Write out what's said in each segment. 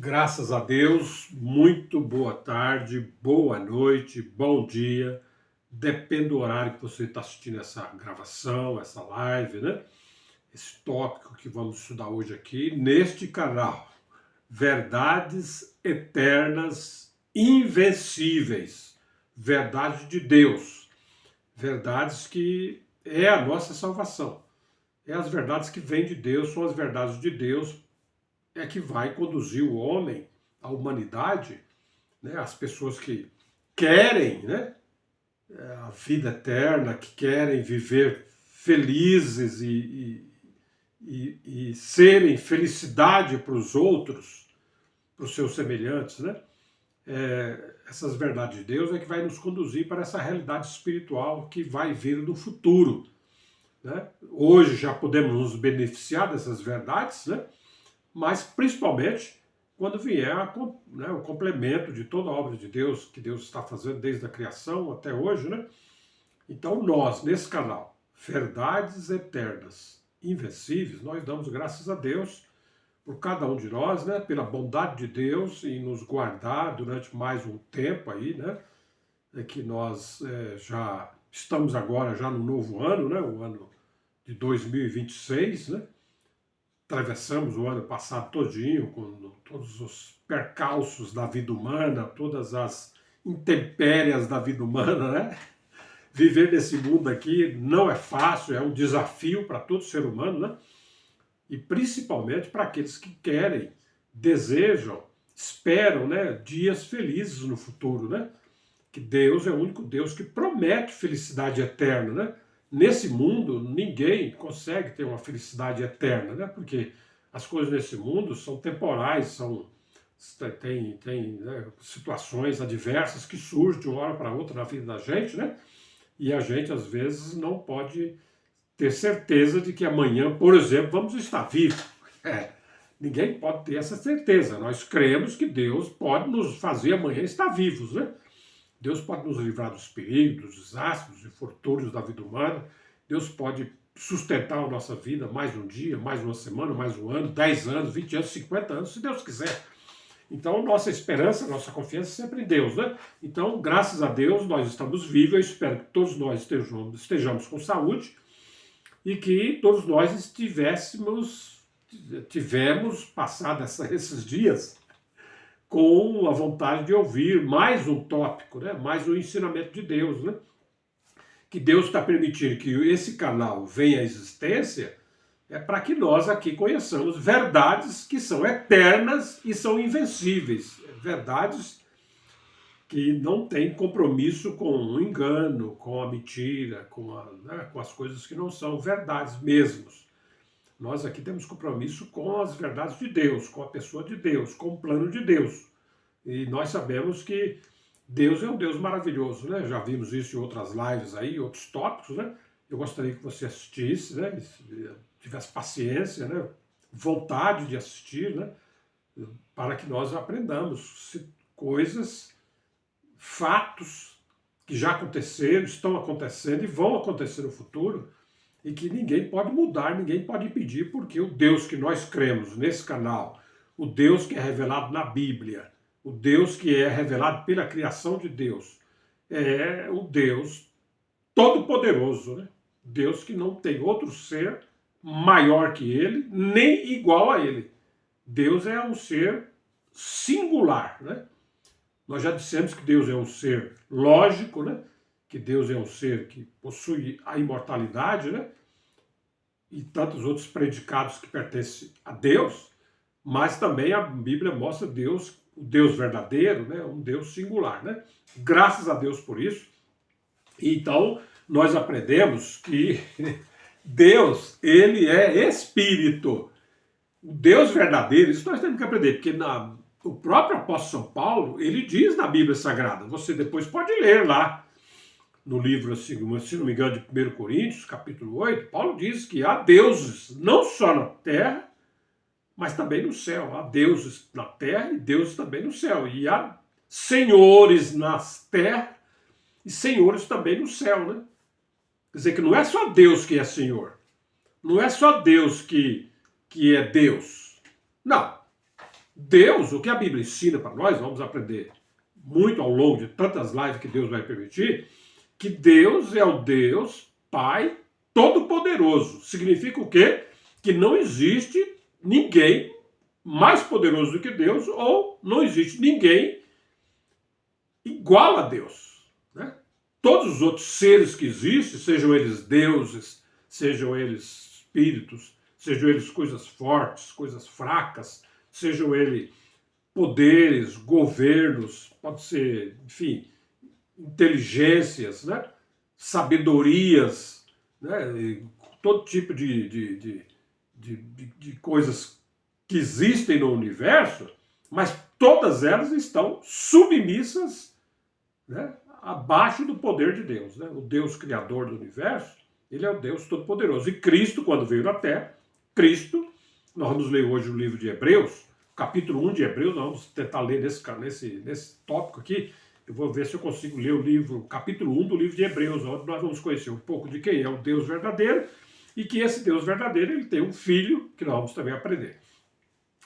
Graças a Deus, muito boa tarde, boa noite, bom dia. Depende do horário que você está assistindo essa gravação, essa live, né? Esse tópico que vamos estudar hoje aqui neste canal. Verdades eternas, invencíveis. Verdade de Deus. Verdades que é a nossa salvação. É as verdades que vêm de Deus, são as verdades de Deus é que vai conduzir o homem, a humanidade, né, as pessoas que querem, né, a vida eterna, que querem viver felizes e serem felicidade para os outros, para os seus semelhantes, né? Essas verdades de Deus é que vai nos conduzir para essa realidade espiritual que vai vir no futuro, né? Hoje já podemos nos beneficiar dessas verdades, né? Mas principalmente quando vier né, o complemento de toda a obra de Deus que Deus está fazendo desde a criação até hoje, né? Então nós, nesse canal, Verdades Eternas Invencíveis, nós damos graças a Deus por cada um de nós, né? Pela bondade de Deus em nos guardar durante mais um tempo aí, né? Que nós já estamos agora já no novo ano, né? O ano de 2026, né? Atravessamos o ano passado todinho, com todos os percalços da vida humana, todas as intempérias da vida humana, né? Viver nesse mundo aqui não é fácil, é um desafio para todo ser humano, né? E principalmente para aqueles que querem, desejam, esperam, né, dias felizes no futuro, né? Que Deus é o único Deus que promete felicidade eterna, né? Nesse mundo, ninguém consegue ter uma felicidade eterna, né? Porque as coisas nesse mundo são temporais, tem né, situações adversas que surgem de uma hora para outra na vida da gente, né? E a gente, às vezes, não pode ter certeza de que amanhã, por exemplo, vamos estar vivos. É, ninguém pode ter essa certeza. Nós cremos que Deus pode nos fazer amanhã estar vivos, né? Deus pode nos livrar dos perigos, dos desastres, dos infortúnios da vida humana. Deus pode sustentar a nossa vida mais um dia, mais uma semana, mais um ano, 10 anos, 20 anos, 50 anos, se Deus quiser. Então, nossa esperança, nossa confiança é sempre em Deus, né? Então, graças a Deus, nós estamos vivos. Eu espero que todos nós estejamos com saúde e que todos nós tivemos passado esses dias com a vontade de ouvir mais um tópico, né? Mais um ensinamento de Deus, né? Que Deus está permitindo que esse canal venha à existência para que nós aqui conheçamos verdades que são eternas e são invencíveis. Verdades que não têm compromisso com o engano, com a mentira, né, com as coisas que não são verdades mesmos. Nós aqui temos compromisso com as verdades de Deus, com a pessoa de Deus, com o plano de Deus. E nós sabemos que Deus é um Deus maravilhoso, né? Já vimos isso em outras lives aí, outros tópicos, né? Eu gostaria que você assistisse, né? Tivesse paciência, né? Vontade de assistir, né? Para que nós aprendamos coisas, fatos que já aconteceram, estão acontecendo e vão acontecer no futuro e que ninguém pode mudar, ninguém pode impedir, porque o Deus que nós cremos nesse canal, o Deus que é revelado na Bíblia, o Deus que é revelado pela criação de Deus, é o Deus todo-poderoso, né? Deus que não tem outro ser maior que ele, nem igual a ele. Deus é um ser singular, né? Nós já dissemos que Deus é um ser lógico, né? Que Deus é um ser que possui a imortalidade, né? E tantos outros predicados que pertencem a Deus, mas também a Bíblia mostra Deus, o Deus verdadeiro, né? Um Deus singular, né? Graças a Deus por isso. Então, nós aprendemos que Deus, ele é espírito. O Deus verdadeiro, isso nós temos que aprender, porque o próprio apóstolo São Paulo, ele diz na Bíblia Sagrada, você depois pode ler lá, no livro, se não me engano, de 1 Coríntios, capítulo 8, Paulo diz que há deuses, não só na terra, mas também no céu. Há deuses na terra e deuses também no céu. E há senhores na terra e senhores também no céu, né? Quer dizer que não é só Deus que é Senhor. Não é só Deus que é Deus. Não. Deus, o que a Bíblia ensina para nós, vamos aprender muito ao longo de tantas lives que Deus vai permitir, que Deus é o Deus Pai Todo-Poderoso. Significa o quê? Que não existe ninguém mais poderoso do que Deus, ou não existe ninguém igual a Deus. Né? Todos os outros seres que existem, sejam eles deuses, sejam eles espíritos, sejam eles coisas fortes, coisas fracas, sejam eles poderes, governos, pode ser, enfim, inteligências, né? Sabedorias, né? Todo tipo de coisas que existem no universo, mas todas elas estão submissas, né, abaixo do poder de Deus. Né? O Deus criador do universo, ele é o Deus todo-poderoso. E Cristo, quando veio na Terra, Cristo, nós vamos ler hoje o livro de Hebreus, capítulo 1 de Hebreus, nós vamos tentar ler nesse tópico aqui. Eu vou ver se eu consigo ler o livro, capítulo 1 do livro de Hebreus, onde nós vamos conhecer um pouco de quem é o Deus verdadeiro, e que esse Deus verdadeiro, ele tem um filho, que nós vamos também aprender.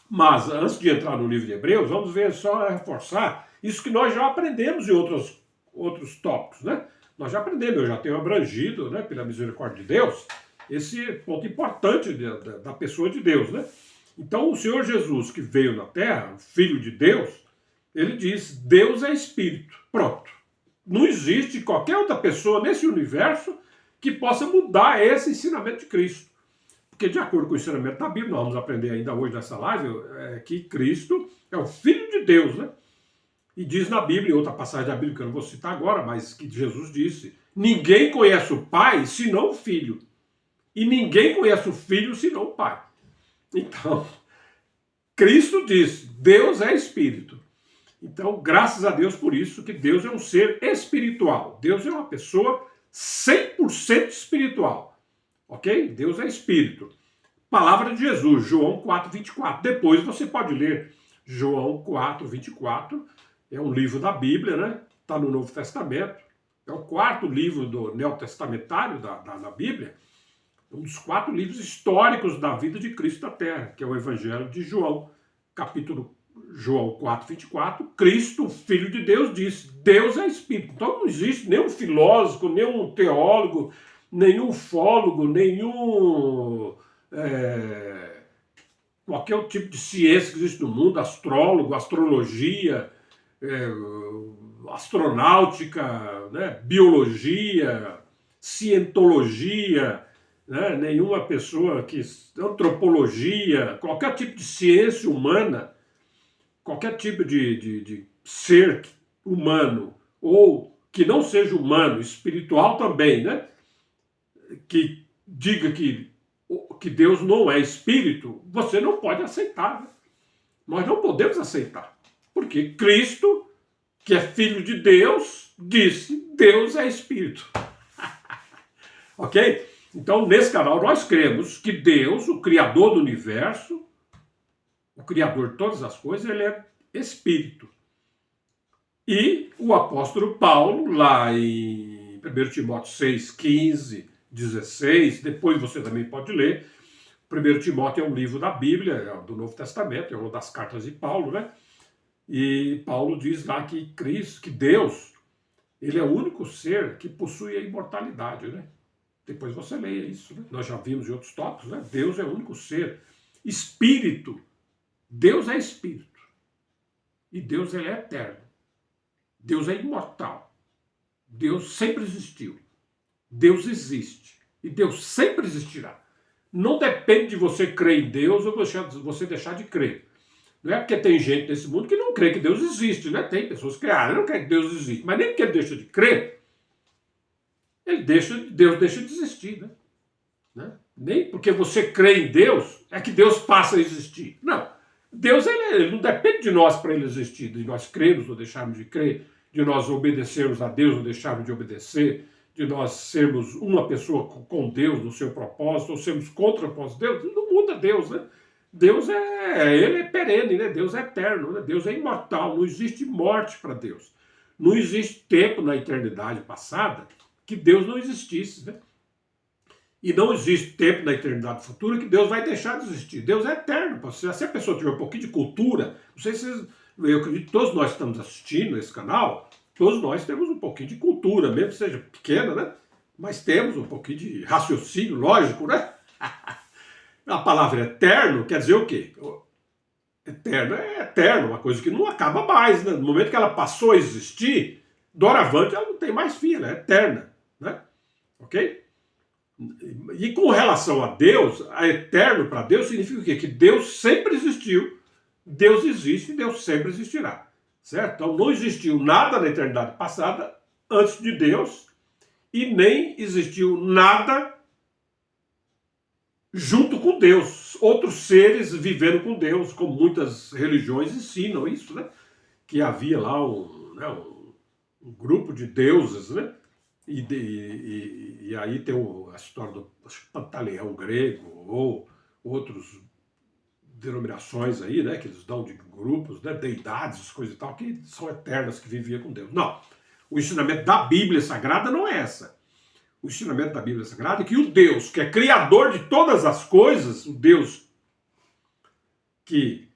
Mas, antes de entrar no livro de Hebreus, vamos ver só reforçar isso que nós já aprendemos em outros tópicos, né? Nós já aprendemos, eu já tenho abrangido, né, pela misericórdia de Deus, esse ponto importante da pessoa de Deus, né? Então, o Senhor Jesus, que veio na Terra, o Filho de Deus, ele diz, Deus é Espírito. Pronto. Não existe qualquer outra pessoa nesse universo que possa mudar esse ensinamento de Cristo. Porque, de acordo com o ensinamento da Bíblia, nós vamos aprender ainda hoje nessa live, que Cristo é o Filho de Deus, né? E diz na Bíblia, em outra passagem da Bíblia, que eu não vou citar agora, mas que Jesus disse, ninguém conhece o Pai senão o Filho. E ninguém conhece o Filho senão o Pai. Então, Cristo diz, Deus é Espírito. Então, graças a Deus por isso, que Deus é um ser espiritual. Deus é uma pessoa 100% espiritual. Ok? Deus é Espírito. Palavra de Jesus, João 4:24. Depois você pode ler João 4:24. É um livro da Bíblia, né? Está no Novo Testamento. É o quarto livro do neotestamentário da Bíblia. Um dos 4 livros históricos da vida de Cristo na Terra, que é o Evangelho de João, capítulo João 4:24, Cristo, Filho de Deus, disse, Deus é Espírito. Então não existe nenhum filósofo, nenhum teólogo, nenhum ufólogo, nenhum qualquer tipo de ciência que existe no mundo, astrólogo, astrologia, astronáutica, né, biologia, cientologia, né, nenhuma pessoa que... antropologia, qualquer tipo de ciência humana, qualquer tipo de ser humano, ou que não seja humano, espiritual também, né, que diga que Deus não é espírito, você não pode aceitar. Né? Nós não podemos aceitar. Porque Cristo, que é Filho de Deus, disse, Deus é espírito. Ok? Então, nesse canal, nós cremos que Deus, o Criador do universo, o Criador de todas as coisas, ele é Espírito. E o apóstolo Paulo, lá em 1 Timóteo 6, 15, 16, depois você também pode ler, 1 Timóteo é um livro da Bíblia, do Novo Testamento, é uma das cartas de Paulo, né? E Paulo diz lá que Cristo, que Deus, ele é o único ser que possui a imortalidade, né? Depois você leia isso, né? Nós já vimos em outros tópicos, né? Deus é o único ser. Espírito. Deus é espírito. E Deus ele é eterno. Deus é imortal. Deus sempre existiu. Deus existe. E Deus sempre existirá. Não depende de você crer em Deus ou você deixar de crer. Não é porque tem gente nesse mundo que não crê que Deus existe, né? Tem pessoas que não querem que Deus existe. Mas nem porque ele deixa de crer, Deus deixa de existir, né? Nem porque você crê em Deus é que Deus passa a existir. Não. Deus ele não depende de nós para ele existir, de nós crermos ou deixarmos de crer, de nós obedecermos a Deus ou deixarmos de obedecer, de nós sermos uma pessoa com Deus no seu propósito ou sermos contra o propósito de Deus. Não muda Deus, né? Deus ele é perene, né? Deus é eterno, né? Deus é imortal, não existe morte para Deus. Não existe tempo na eternidade passada que Deus não existisse, né? E não existe tempo na eternidade futura que Deus vai deixar de existir. Deus é eterno. Se a pessoa tiver um pouquinho de cultura, não sei se vocês, eu acredito que todos nós que estamos assistindo esse canal, todos nós temos um pouquinho de cultura, mesmo que seja pequena, né? Mas temos um pouquinho de raciocínio lógico, né? A palavra eterno quer dizer o quê? Eterno é eterno, uma coisa que não acaba mais, né? No momento que ela passou a existir, doravante ela não tem mais fim, ela é eterna, né? Ok? E com relação a Deus, a eterno para Deus significa o quê? Que Deus sempre existiu, Deus existe e Deus sempre existirá. Certo? Então não existiu nada na eternidade passada antes de Deus e nem existiu nada junto com Deus. Outros seres vivendo com Deus, como muitas religiões ensinam isso, né? Que havia lá um grupo de deuses, né? E aí tem a história do Pantaleão grego, ou outros denominações aí, né, que eles dão de grupos, né, deidades, coisas e tal, que são eternas, que viviam com Deus. Não. O ensinamento da Bíblia Sagrada não é essa. O ensinamento da Bíblia Sagrada é que o Deus, que é criador de todas as coisas, o Deus que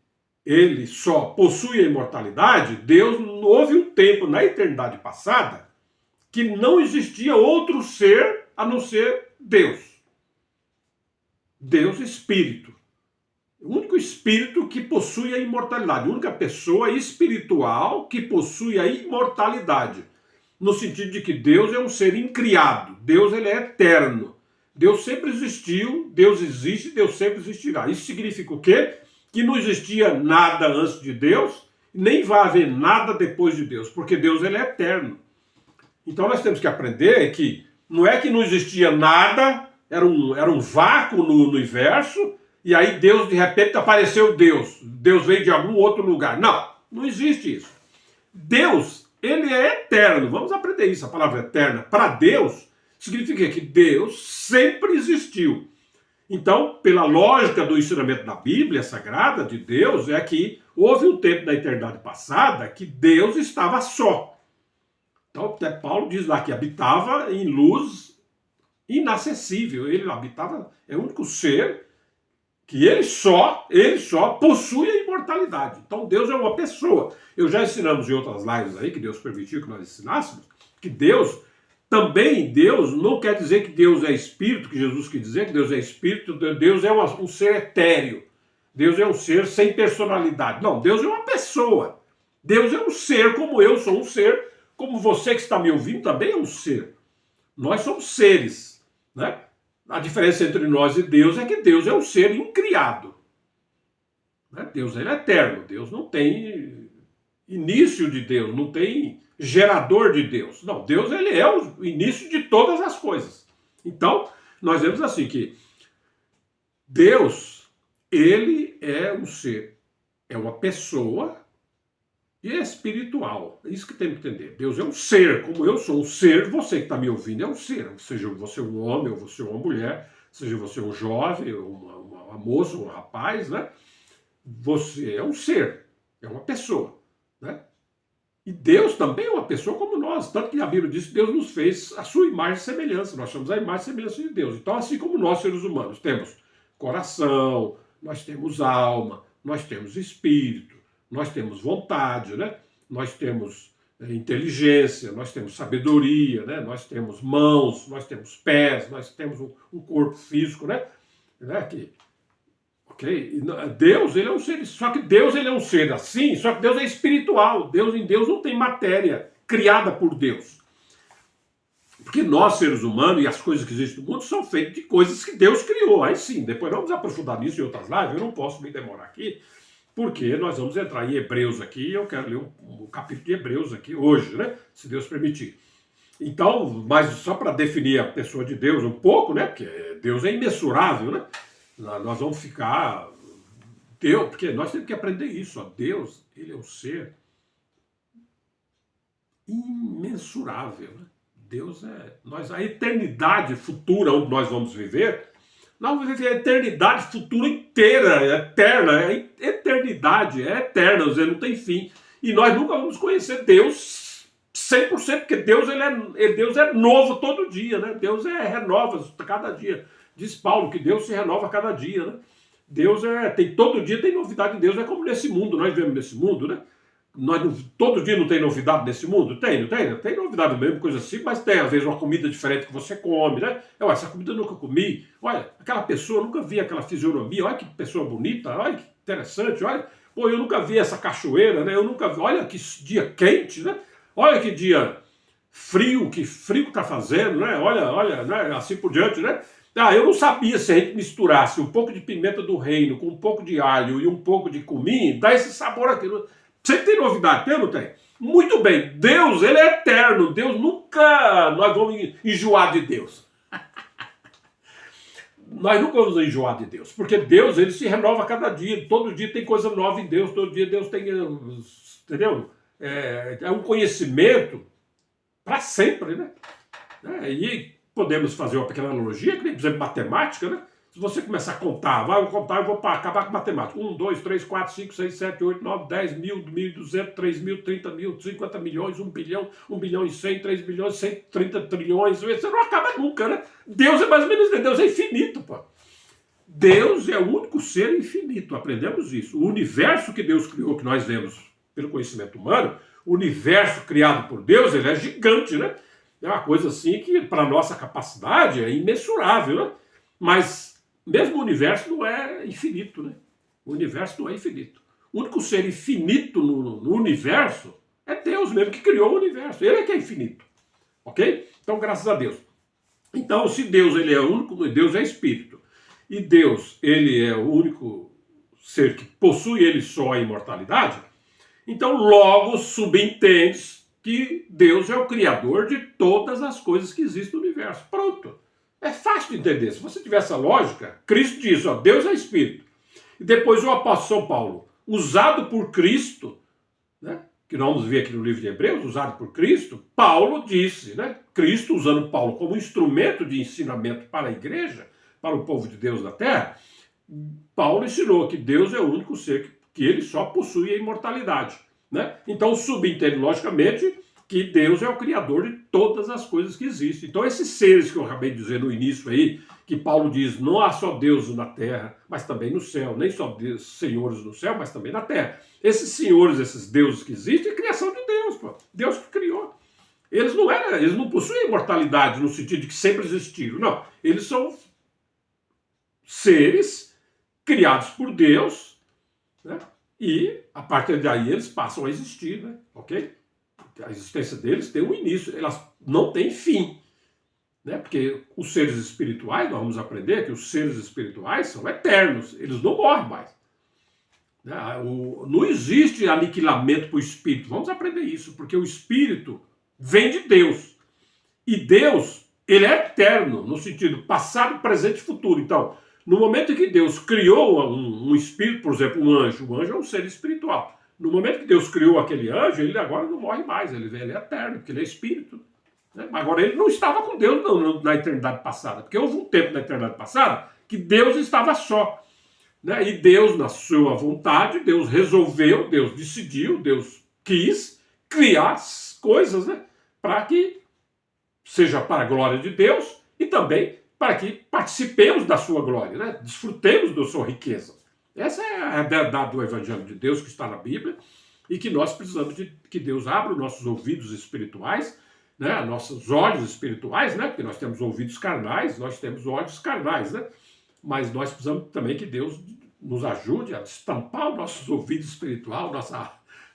ele só possui a imortalidade, Deus, houve um tempo na eternidade passada que não existia outro ser a não ser Deus. Deus Espírito. O único espírito que possui a imortalidade. A única pessoa espiritual que possui a imortalidade. No sentido de que Deus é um ser incriado. Deus ele é eterno. Deus sempre existiu, Deus existe, Deus sempre existirá. Isso significa o quê? Que não existia nada antes de Deus, nem vai haver nada depois de Deus, porque Deus ele é eterno. Então nós temos que aprender que não é que não existia nada, era um vácuo no universo, e aí Deus, de repente, apareceu Deus. Deus veio de algum outro lugar. Não, não existe isso. Deus, ele é eterno. Vamos aprender isso, a palavra eterna. Para Deus, significa que Deus sempre existiu. Então, pela lógica do ensinamento da Bíblia Sagrada, de Deus, é que houve um tempo na eternidade passada que Deus estava só. Então, até Paulo diz lá que habitava em luz inacessível. Ele habitava, é o único ser que ele só possui a imortalidade. Então, Deus é uma pessoa. Eu já ensinamos em outras lives aí, que Deus permitiu que nós ensinássemos, que Deus não quer dizer que Deus é espírito, que Jesus quer dizer que Deus é espírito, Deus é um ser etéreo. Deus é um ser sem personalidade. Não, Deus é uma pessoa. Deus é um ser como eu sou um ser, como você que está me ouvindo também é um ser. Nós somos seres, né? A diferença entre nós e Deus é que Deus é um ser incriado. Né? Deus ele é eterno. Deus não tem início de Deus, não tem gerador de Deus. Não, Deus ele é o início de todas as coisas. Então, nós vemos assim que Deus, ele é um ser, é uma pessoa e é espiritual. É isso que tem que entender. Deus é um ser, como eu sou um ser, você que está me ouvindo é um ser. Seja você um homem ou você uma mulher, seja você um jovem, uma moça, um rapaz, né? Você é um ser, é uma pessoa, né? E Deus também é uma pessoa como nós, tanto que a Bíblia diz que Deus nos fez a sua imagem e semelhança, nós somos a imagem e semelhança de Deus. Então, assim como nós, seres humanos, temos coração, nós temos alma, nós temos espírito, nós temos vontade, né? Nós temos inteligência, nós temos sabedoria, né? Nós temos mãos, nós temos pés, nós temos um corpo físico, né? Que ok? Deus, ele é um ser, só que Deus ele é um ser assim, só que Deus é espiritual. Em Deus não tem matéria criada por Deus. Porque nós, seres humanos, e as coisas que existem no mundo são feitas de coisas que Deus criou. Aí sim, depois vamos aprofundar nisso em outras lives, eu não posso me demorar aqui, porque nós vamos entrar em Hebreus aqui, e eu quero ler o capítulo de Hebreus aqui hoje, né? Se Deus permitir. Então, mas só para definir a pessoa de Deus um pouco, né? Porque Deus é imensurável, né? Nós vamos ficar... Deus, porque nós temos que aprender isso. Ó. Deus, ele é um ser imensurável. Né? Deus é... a eternidade futura onde nós vamos viver, nós vamos viver a eternidade futura inteira, eterna. Eternidade é eterna, não tem fim. E nós nunca vamos conhecer Deus 100%, porque Deus é novo todo dia, né? Deus renova cada dia. Diz Paulo que Deus se renova cada dia, né? Deus tem todo dia tem novidade em Deus, é como nesse mundo, nós vivemos nesse mundo, né? Todo dia não tem novidade nesse mundo? Tem, não tem? Tem novidade mesmo, coisa assim, mas tem, às vezes, uma comida diferente que você come, né? Essa comida eu nunca comi. Olha, aquela pessoa, eu nunca vi aquela fisionomia. Olha que pessoa bonita, olha que interessante, olha. Pô, eu nunca vi essa cachoeira, né? Eu nunca vi. Olha que dia quente, né? Olha que dia frio, que frio que tá fazendo, né? Olha, né? Assim por diante, né? Eu não sabia se a gente misturasse um pouco de pimenta do reino com um pouco de alho e um pouco de cominho, dá esse sabor aqui. Você tem novidade? Tem ou não tem? Muito bem. Deus, ele é eterno. Deus nunca... Nós vamos enjoar de Deus. Nós nunca vamos enjoar de Deus. Porque Deus, ele se renova a cada dia. Todo dia tem coisa nova em Deus. Todo dia Deus tem... Entendeu? É um conhecimento para sempre, né? E podemos fazer uma pequena analogia, que nem, por exemplo, matemática, né? Se você começar a contar, eu vou acabar com matemática. 1, 2, 3, 4, 5, 6, 7, 8, 9, 10, 1000, 1.200, 3.000, 30.000, 50 milhões, 1 bilhão, 1 bilhão e 100, 3 bilhões, 130 trilhões. Você não acaba nunca, né? Deus é mais ou menos, Deus é infinito, pô. Deus é o único ser infinito, aprendemos isso. O universo que Deus criou, que nós vemos pelo conhecimento humano, o universo criado por Deus, ele é gigante, né? É uma coisa assim que, para a nossa capacidade, é imensurável, né? Mas mesmo o universo não é infinito, né? O universo não é infinito. O único ser infinito no universo é Deus mesmo, que criou o universo. Ele é que é infinito. Ok? Então, graças a Deus. Então, se Deus ele é único, Deus é espírito. E Deus, ele é o único ser que possui ele só a imortalidade, então logo subentende que Deus é o criador de todas as coisas que existem no universo. Pronto. É fácil de entender. Se você tiver essa lógica, Cristo diz, ó, Deus é espírito. E depois o apóstolo São Paulo, usado por Cristo, né, que nós vamos ver aqui no livro de Hebreus, usado por Cristo, Paulo disse, né, Cristo usando Paulo como instrumento de ensinamento para a igreja, para o povo de Deus na terra, Paulo ensinou que Deus é o único ser que ele só possui a imortalidade. Né? Então subentende, logicamente, que Deus é o criador de todas as coisas que existem. Então esses seres que eu acabei de dizer no início aí, que Paulo diz, não há só Deus na terra, mas também no céu, nem só Deus, senhores no céu, mas também na terra. Esses senhores, esses deuses que existem, é criação de Deus, pô. Deus que criou. Eles não possuem imortalidade no sentido de que sempre existiram, não. Eles são seres criados por Deus, né? E a partir daí eles passam a existir, né? Ok? A existência deles tem um início, elas não têm fim, né? Porque os seres espirituais, nós vamos aprender que os seres espirituais são eternos, eles não morrem mais. Né? Não existe aniquilamento para o espírito, vamos aprender isso, porque o espírito vem de Deus. E Deus, ele é eterno, no sentido passado, presente e futuro. Então, no momento em que Deus criou um espírito, por exemplo, o anjo é um ser espiritual. No momento que Deus criou aquele anjo, ele agora não morre mais, ele é eterno, porque ele é espírito. Né? Agora, ele não estava com Deus na eternidade passada, porque houve um tempo na eternidade passada que Deus estava só. Né? E Deus, na sua vontade, Deus resolveu, Deus decidiu, Deus quis criar coisas, né? Para que seja para a glória de Deus e também para que participemos da sua glória, né? Desfrutemos da sua riqueza. Essa é a verdade do Evangelho de Deus que está na Bíblia e que nós precisamos de que Deus abra os nossos ouvidos espirituais, né? Nossos olhos espirituais, né? Porque nós temos ouvidos carnais, nós temos olhos carnais, né? Mas nós precisamos também que Deus nos ajude a destampar os nossos ouvidos espirituais,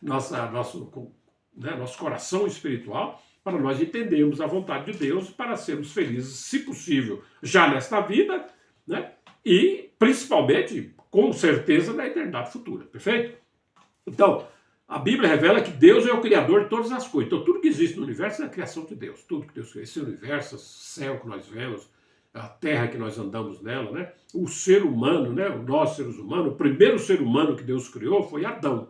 nosso coração espiritual, para nós entendermos a vontade de Deus, para sermos felizes, se possível, já nesta vida, né? E principalmente, com certeza, na eternidade futura, perfeito? Então, a Bíblia revela que Deus é o criador de todas as coisas. Então, tudo que existe no universo é a criação de Deus. Tudo que Deus fez, esse universo, esse céu que nós vemos, a terra que nós andamos nela, né? O ser humano, né? Nós, seres humanos, o primeiro ser humano que Deus criou foi Adão.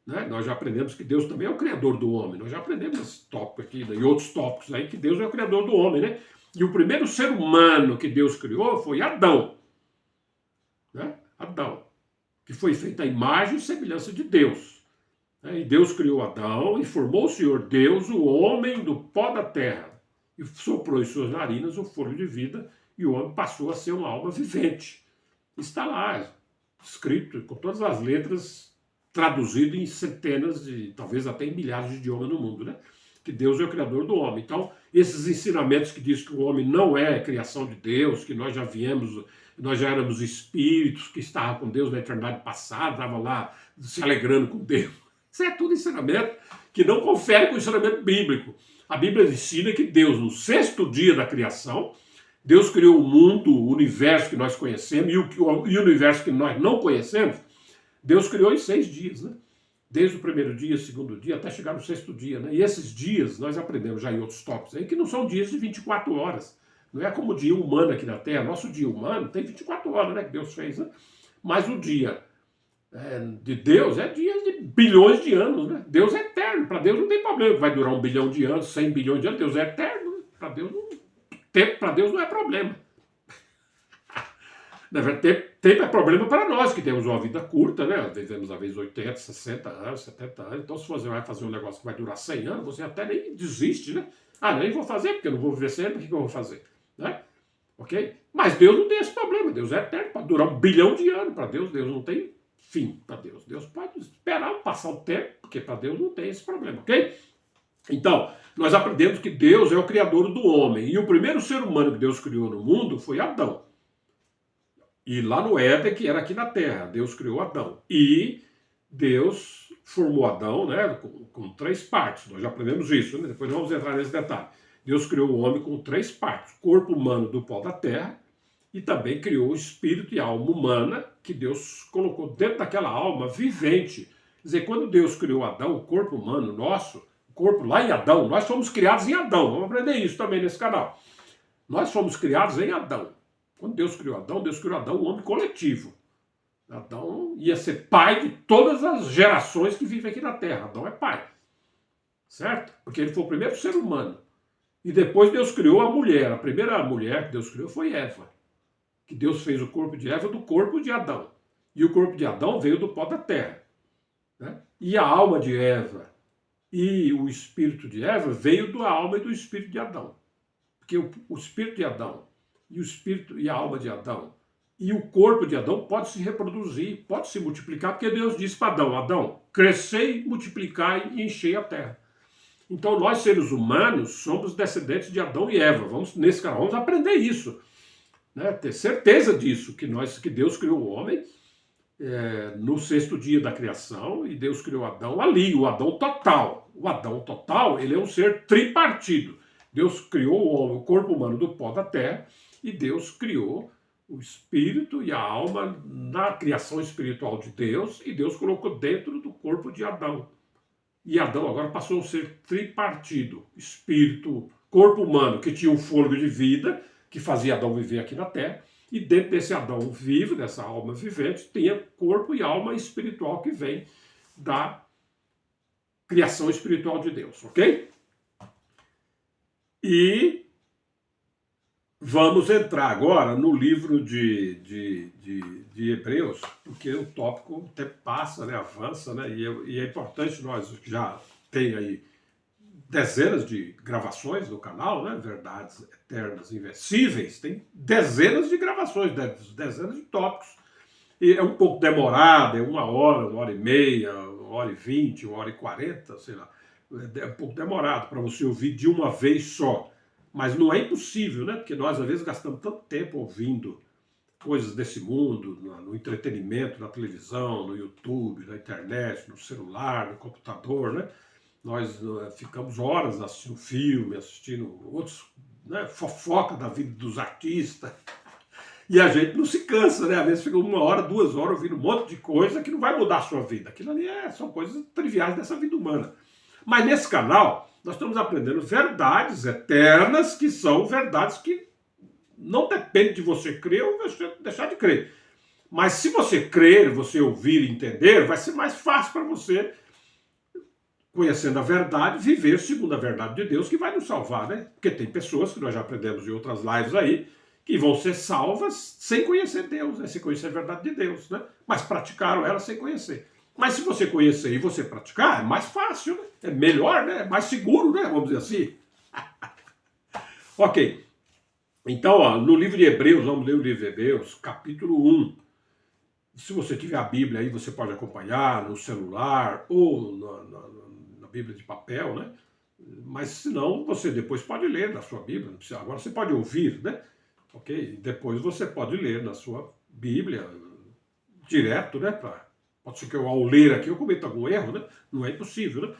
Né? Nós já aprendemos que Deus também é o criador do homem. Nós já aprendemos esse tópico aqui e outros tópicos aí, que Deus é o criador do homem, né? E o primeiro ser humano que Deus criou foi Adão. Né? Adão, que foi feito à imagem e semelhança de Deus. né? E Deus criou Adão e formou o Senhor Deus o homem do pó da terra e soprou em suas narinas o fôlego de vida e o homem passou a ser uma alma vivente. Está lá, escrito com todas as letras, traduzido em centenas de, talvez até em milhares de idiomas no mundo, né? Que Deus é o criador do homem. Então, esses ensinamentos que diz que o homem não é criação de Deus, que nós já viemos, nós já éramos espíritos que estavam com Deus na eternidade passada, estavam lá se alegrando com Deus. Isso é tudo ensinamento que não confere com o ensinamento bíblico. A Bíblia ensina que Deus, no sexto dia da criação, Deus criou o mundo, o universo que nós conhecemos e o universo que nós não conhecemos, Deus criou em 6 dias, né? Desde o primeiro dia, segundo dia, até chegar no sexto dia, né? E esses dias, nós aprendemos já em outros tópicos aí, que não são dias de 24 horas. Não é como o dia humano aqui na Terra. Nosso dia humano tem 24 horas, né? Que Deus fez, né? Mas o dia de Deus é dias de bilhões de anos, né? Deus é eterno. Para Deus não tem problema. Vai durar 1 bilhão de anos, 100 bilhões de anos. Deus é eterno. Né? Tempo para Deus não é problema. Na verdade, tempo é problema para nós, que temos uma vida curta, né? Vivemos às vezes 80, 60 anos, 70 anos. Então, se você vai fazer um negócio que vai durar 100 anos, você até nem desiste, né? Ah, nem vou fazer, porque eu não vou viver 100 anos, o que eu vou fazer? Né? Ok? Mas Deus não tem esse problema. Deus é eterno, para durar 1 bilhão de anos. Para Deus, Deus não tem fim para Deus. Deus pode esperar passar o tempo, porque para Deus não tem esse problema, ok? Então, nós aprendemos que Deus é o criador do homem. E o primeiro ser humano que Deus criou no mundo foi Adão. E lá no Éden, que era aqui na Terra, Deus criou Adão. E Deus formou Adão, né, com 3 partes. Nós já aprendemos isso, né? Depois vamos entrar nesse detalhe. Deus criou o homem com 3 partes. Corpo humano do pó da terra e também criou o espírito e a alma humana que Deus colocou dentro daquela alma vivente. Quer dizer, quando Deus criou Adão, o corpo humano nosso, o corpo lá em Adão, nós fomos criados em Adão. Vamos aprender isso também nesse canal. Nós fomos criados em Adão. Quando Deus criou Adão, um homem coletivo. Adão ia ser pai de todas as gerações que vivem aqui na Terra. Adão é pai. Certo? Porque ele foi o primeiro ser humano. E depois Deus criou a mulher. A primeira mulher que Deus criou foi Eva. Que Deus fez o corpo de Eva do corpo de Adão. E o corpo de Adão veio do pó da terra. Né? E a alma de Eva e o espírito de Eva veio da alma e do espírito de Adão. Porque o espírito de Adão e o espírito e a alma de Adão e o corpo de Adão pode se reproduzir, pode se multiplicar, porque Deus disse para Adão, Adão, crescei, multiplicai e enchei a terra. Então nós, seres humanos, somos descendentes de Adão e Eva. Nesse canal, vamos aprender isso. Né? Ter certeza disso, que Deus criou o homem no sexto dia da criação e Deus criou Adão ali, o Adão total. O Adão total, ele é um ser tripartido. Deus criou o homem, o corpo humano do pó da terra, e Deus criou o espírito e a alma na criação espiritual de Deus, e Deus colocou dentro do corpo de Adão. E Adão agora passou a ser tripartido, espírito, corpo humano, que tinha um fôlego de vida, que fazia Adão viver aqui na terra, e dentro desse Adão vivo, dessa alma vivente, tinha corpo e alma espiritual que vem da criação espiritual de Deus, ok? E vamos entrar agora no livro de Hebreus, porque o tópico até passa, né, avança, né, e é importante nós já tem aí dezenas de gravações no canal, né, Verdades Eternas Invencíveis, tem dezenas de gravações, dezenas de tópicos. E é um pouco demorado, é 1 hora, 1h30, 1h20, 1h40, sei lá. É um pouco demorado para você ouvir de uma vez só. Mas não é impossível, né? Porque nós, às vezes, gastamos tanto tempo ouvindo coisas desse mundo, no entretenimento, na televisão, no YouTube, na internet, no celular, no computador, né? Nós ficamos horas assistindo filme, assistindo outros, né, fofoca da vida dos artistas. E a gente não se cansa, né? Às vezes fica 1 hora, 2 horas ouvindo um monte de coisa que não vai mudar a sua vida. Aquilo ali são coisas triviais dessa vida humana. Mas nesse canal, nós estamos aprendendo verdades eternas, que são verdades que não dependem de você crer ou deixar de crer. Mas se você crer, você ouvir e entender, vai ser mais fácil para você, conhecendo a verdade, viver segundo a verdade de Deus, que vai nos salvar, né? Porque tem pessoas, que nós já aprendemos em outras lives aí, que vão ser salvas sem conhecer Deus, né? Sem conhecer a verdade de Deus, né? Mas praticaram ela sem conhecer. Mas se você conhecer e você praticar, é mais fácil, né? É melhor, né? É mais seguro, né? Vamos dizer assim. Ok. Então, ó, no livro de Hebreus, vamos ler o livro de Hebreus, capítulo 1. Se você tiver a Bíblia aí, você pode acompanhar no celular ou na Bíblia de papel, né? Mas se não, você depois pode ler na sua Bíblia. Não precisa, agora você pode ouvir, né? Ok? Depois você pode ler na sua Bíblia, direto, né? Pode ser que eu, ao ler aqui, eu cometa algum erro, né? Não é impossível, né?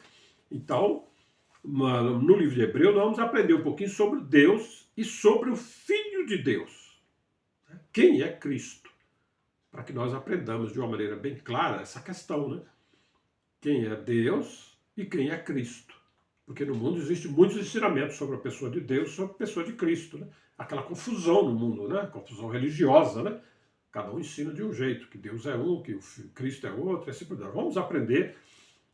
Então, no livro de Hebreus, nós vamos aprender um pouquinho sobre Deus e sobre o Filho de Deus. Quem é Cristo? Para que nós aprendamos de uma maneira bem clara essa questão, né? Quem é Deus e quem é Cristo. Porque no mundo existem muitos ensinamentos sobre a pessoa de Deus e sobre a pessoa de Cristo, né? Aquela confusão no mundo, né? Confusão religiosa, né? Cada um ensina de um jeito, que Deus é um, que o Cristo é outro, assim por diante. Vamos aprender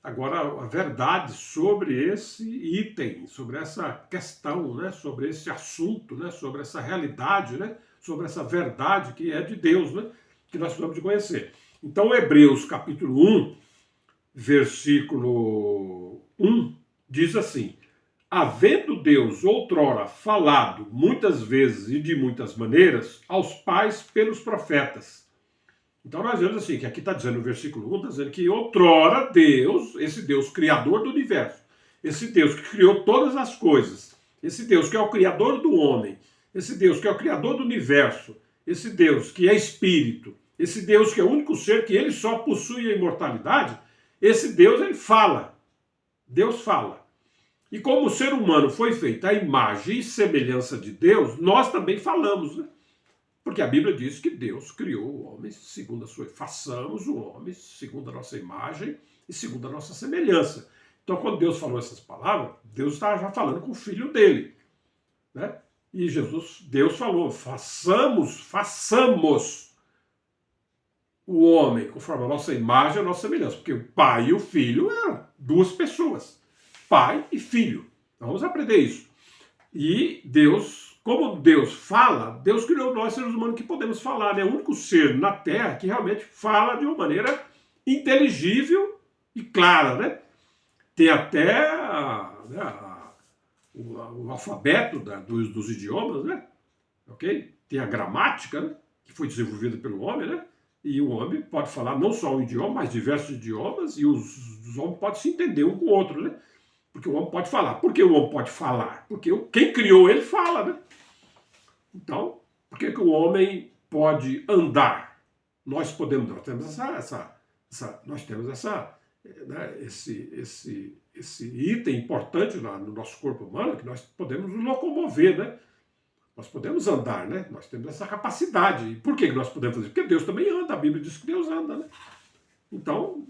agora a verdade sobre esse item, sobre essa questão, né? Sobre esse assunto, né? Sobre essa realidade, né? Sobre essa verdade que é de Deus, né? Que nós precisamos de conhecer. Então, Hebreus capítulo 1, versículo 1, diz assim: havendo Deus outrora falado muitas vezes e de muitas maneiras aos pais pelos profetas. Então nós vemos assim, que aqui está dizendo no versículo 1, está dizendo que outrora Deus, esse Deus criador do universo, esse Deus que criou todas as coisas, esse Deus que é o criador do homem, esse Deus que é o criador do universo, esse Deus que é espírito, esse Deus que é o único ser que ele só possui a imortalidade, esse Deus ele fala. Deus fala. E como o ser humano foi feito à imagem e semelhança de Deus, nós também falamos, né? Porque a Bíblia diz que Deus criou o homem segundo a sua... Façamos o homem segundo a nossa imagem e segundo a nossa semelhança. Então, quando Deus falou essas palavras, Deus estava já falando com o filho dele, né? E Deus falou, façamos o homem conforme a nossa imagem e a nossa semelhança. Porque o pai e o filho eram duas pessoas. Pai e filho. Então, vamos aprender isso. E Deus, como Deus fala, Deus criou nós seres humanos que podemos falar, né? O único ser na Terra que realmente fala de uma maneira inteligível e clara, né? Tem até o alfabeto dos idiomas, né? Ok? Tem a gramática, né? Que foi desenvolvida pelo homem, né? E o homem pode falar não só um idioma, mas diversos idiomas, e os homens podem se entender um com o outro, né? Porque o homem pode falar. Por que o homem pode falar? Porque quem criou ele fala, né? Então, por que o homem pode andar? Nós temos esse item importante no nosso corpo humano, que nós podemos nos locomover, né? Nós podemos andar, né? Nós temos essa capacidade. E por que nós podemos fazer? Porque Deus também anda, a Bíblia diz que Deus anda, né? Então,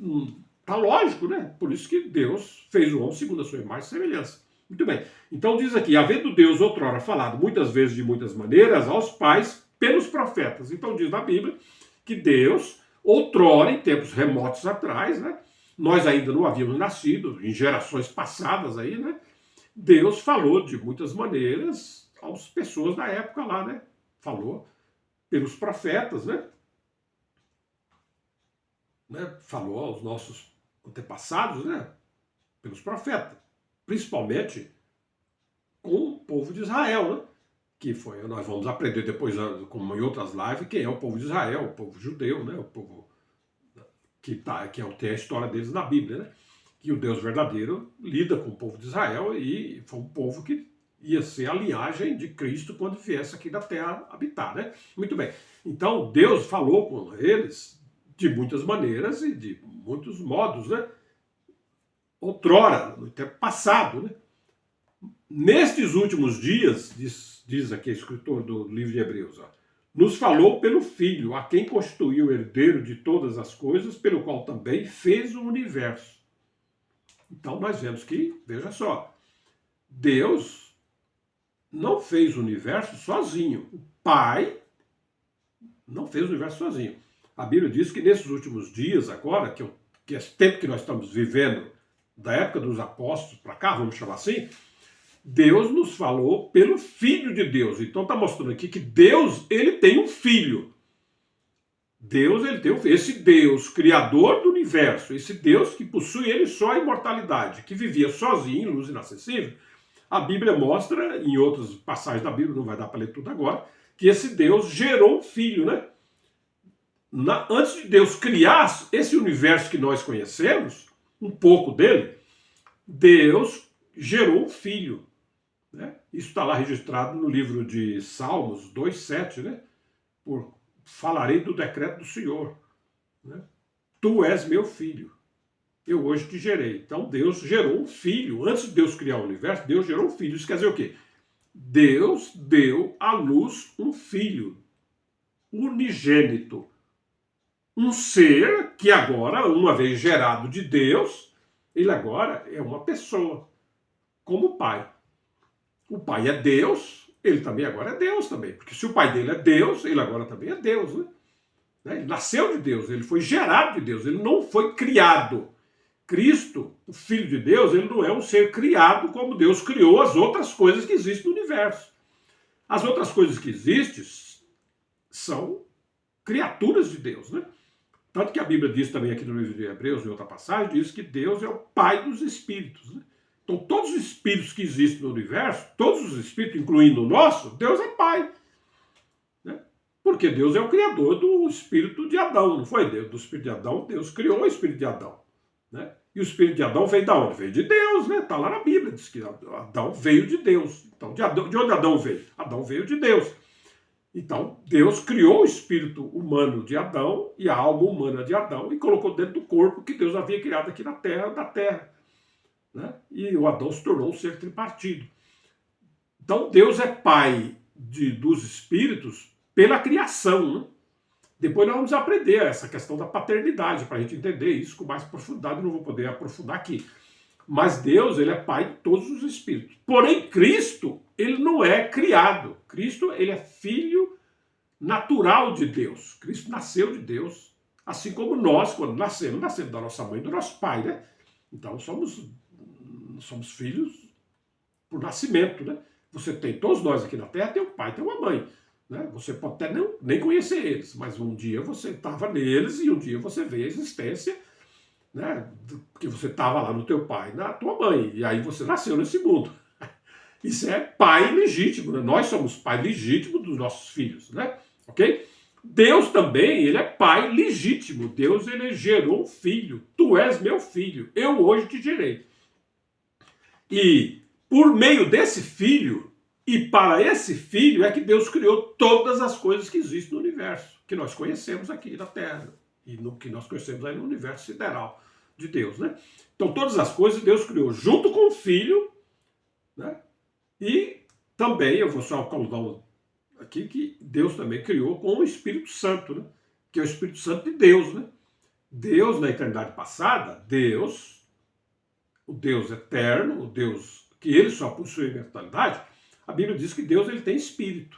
tá lógico, né? Por isso que Deus fez o homem segundo a sua imagem e semelhança. Muito bem. Então diz aqui, havendo Deus outrora falado muitas vezes de muitas maneiras aos pais pelos profetas. Então diz na Bíblia que Deus, outrora, em tempos remotos atrás, né? Nós ainda não havíamos nascido, em gerações passadas aí, né? Deus falou de muitas maneiras às pessoas da época lá, né? Falou pelos profetas, né? Falou aos nossos antepassados, né? Pelos profetas, principalmente com o povo de Israel, né? Que foi, nós vamos aprender depois, como em outras lives, quem é o povo de Israel, o povo judeu, né? O povo que tem a história deles na Bíblia, né? Que o Deus verdadeiro lida com o povo de Israel e foi um povo que ia ser a linhagem de Cristo quando viesse aqui da terra habitar, né? Muito bem. Então, Deus falou com eles de muitas maneiras e de muitos modos, né? Outrora, no tempo passado, né? Nestes últimos dias, diz aqui o escritor do livro de Hebreus, ó, nos falou pelo Filho, a quem constituiu o herdeiro de todas as coisas, pelo qual também fez o universo. Então nós vemos que, veja só, Deus não fez o universo sozinho. O Pai não fez o universo sozinho. A Bíblia diz que nesses últimos dias agora, que é esse tempo que nós estamos vivendo, da época dos apóstolos para cá, vamos chamar assim, Deus nos falou pelo Filho de Deus. Então está mostrando aqui que Deus, ele tem um filho. Deus, ele tem esse Deus, criador do universo, esse Deus que possui ele só a imortalidade, que vivia sozinho em luz inacessível. A Bíblia mostra, em outras passagens da Bíblia, não vai dar para ler tudo agora, que esse Deus gerou um filho, né? Antes de Deus criar esse universo que nós conhecemos, um pouco dele, Deus gerou um filho. Né? Isso está lá registrado no livro de Salmos 2,7, né? Falarei do decreto do Senhor. Né? Tu és meu filho, eu hoje te gerei. Então Deus gerou um filho. Antes de Deus criar o universo, Deus gerou um filho. Isso quer dizer o quê? Deus deu à luz um filho unigênito. Um ser que agora, uma vez gerado de Deus, ele agora é uma pessoa, como o Pai. O Pai é Deus, ele também agora é Deus também. Porque se o Pai dele é Deus, ele agora também é Deus. Né? Ele nasceu de Deus, ele foi gerado de Deus, ele não foi criado. Cristo, o Filho de Deus, ele não é um ser criado como Deus criou as outras coisas que existem no universo. As outras coisas que existem são criaturas de Deus, né? Tanto que a Bíblia diz também aqui no livro de Hebreus, em outra passagem, diz que Deus é o Pai dos espíritos. Né? Então, todos os espíritos que existem no universo, todos os espíritos, incluindo o nosso, Deus é Pai. Né? Porque Deus é o criador do espírito de Adão, não foi Deus? Do espírito de Adão, Deus criou o espírito de Adão. Né? E o espírito de Adão veio de onde? Veio de Deus, né? Está lá na Bíblia, diz que Adão veio de Deus. Então, de onde Adão veio? Adão veio de Deus. Então, Deus criou o espírito humano de Adão e a alma humana de Adão e colocou dentro do corpo que Deus havia criado aqui na terra, da terra. Né? E o Adão se tornou um ser tripartido. Então, Deus é pai dos espíritos pela criação. Né? Depois nós vamos aprender essa questão da paternidade, para a gente entender isso com mais profundidade, não vou poder aprofundar aqui. Mas Deus, ele é pai de todos os espíritos. Porém, Cristo, ele não é criado. Cristo, ele é filho natural de Deus. Cristo nasceu de Deus, assim como nós, quando nascemos da nossa mãe e do nosso pai, né? Então, somos filhos por nascimento, né? Todos nós aqui na Terra, tem um pai, tem uma mãe. Né? Você pode até nem conhecer eles, mas um dia você estava neles e um dia você vê a existência, né? Porque você estava lá no teu pai, na tua mãe, e aí você nasceu nesse mundo. Isso é pai legítimo, né? Nós somos pai legítimo dos nossos filhos, né? Ok? Deus também, ele é pai legítimo. Deus, ele gerou um filho. Tu és meu filho, eu hoje te gerei. E por meio desse filho, e para esse filho é que Deus criou todas as coisas que existem no universo, que nós conhecemos aqui na Terra, e no que nós conhecemos aí no universo sideral de Deus, né? Então todas as coisas Deus criou junto com o filho, né? E também, eu vou só colocar aqui, que Deus também criou com o Espírito Santo, né? Que é o Espírito Santo de Deus, né? Deus, na eternidade passada, Deus, o Deus eterno, o Deus que ele só possui a imortalidade, a Bíblia diz que Deus, ele tem espírito.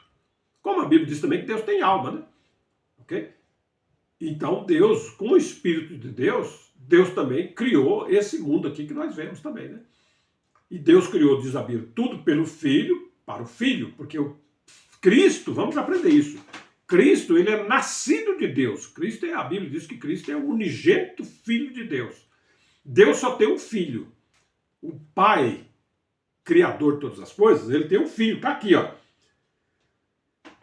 Como a Bíblia diz também que Deus tem alma, né? Ok? Então Deus, com o Espírito de Deus, Deus também criou esse mundo aqui que nós vemos também, né? E Deus criou, diz a Bíblia, tudo pelo Filho, para o Filho, porque o Cristo, vamos aprender isso, Cristo, ele é nascido de Deus. Cristo a Bíblia diz que Cristo é o unigênito Filho de Deus. Deus só tem um filho. O Pai, Criador de todas as coisas, ele tem um filho, está aqui, ó.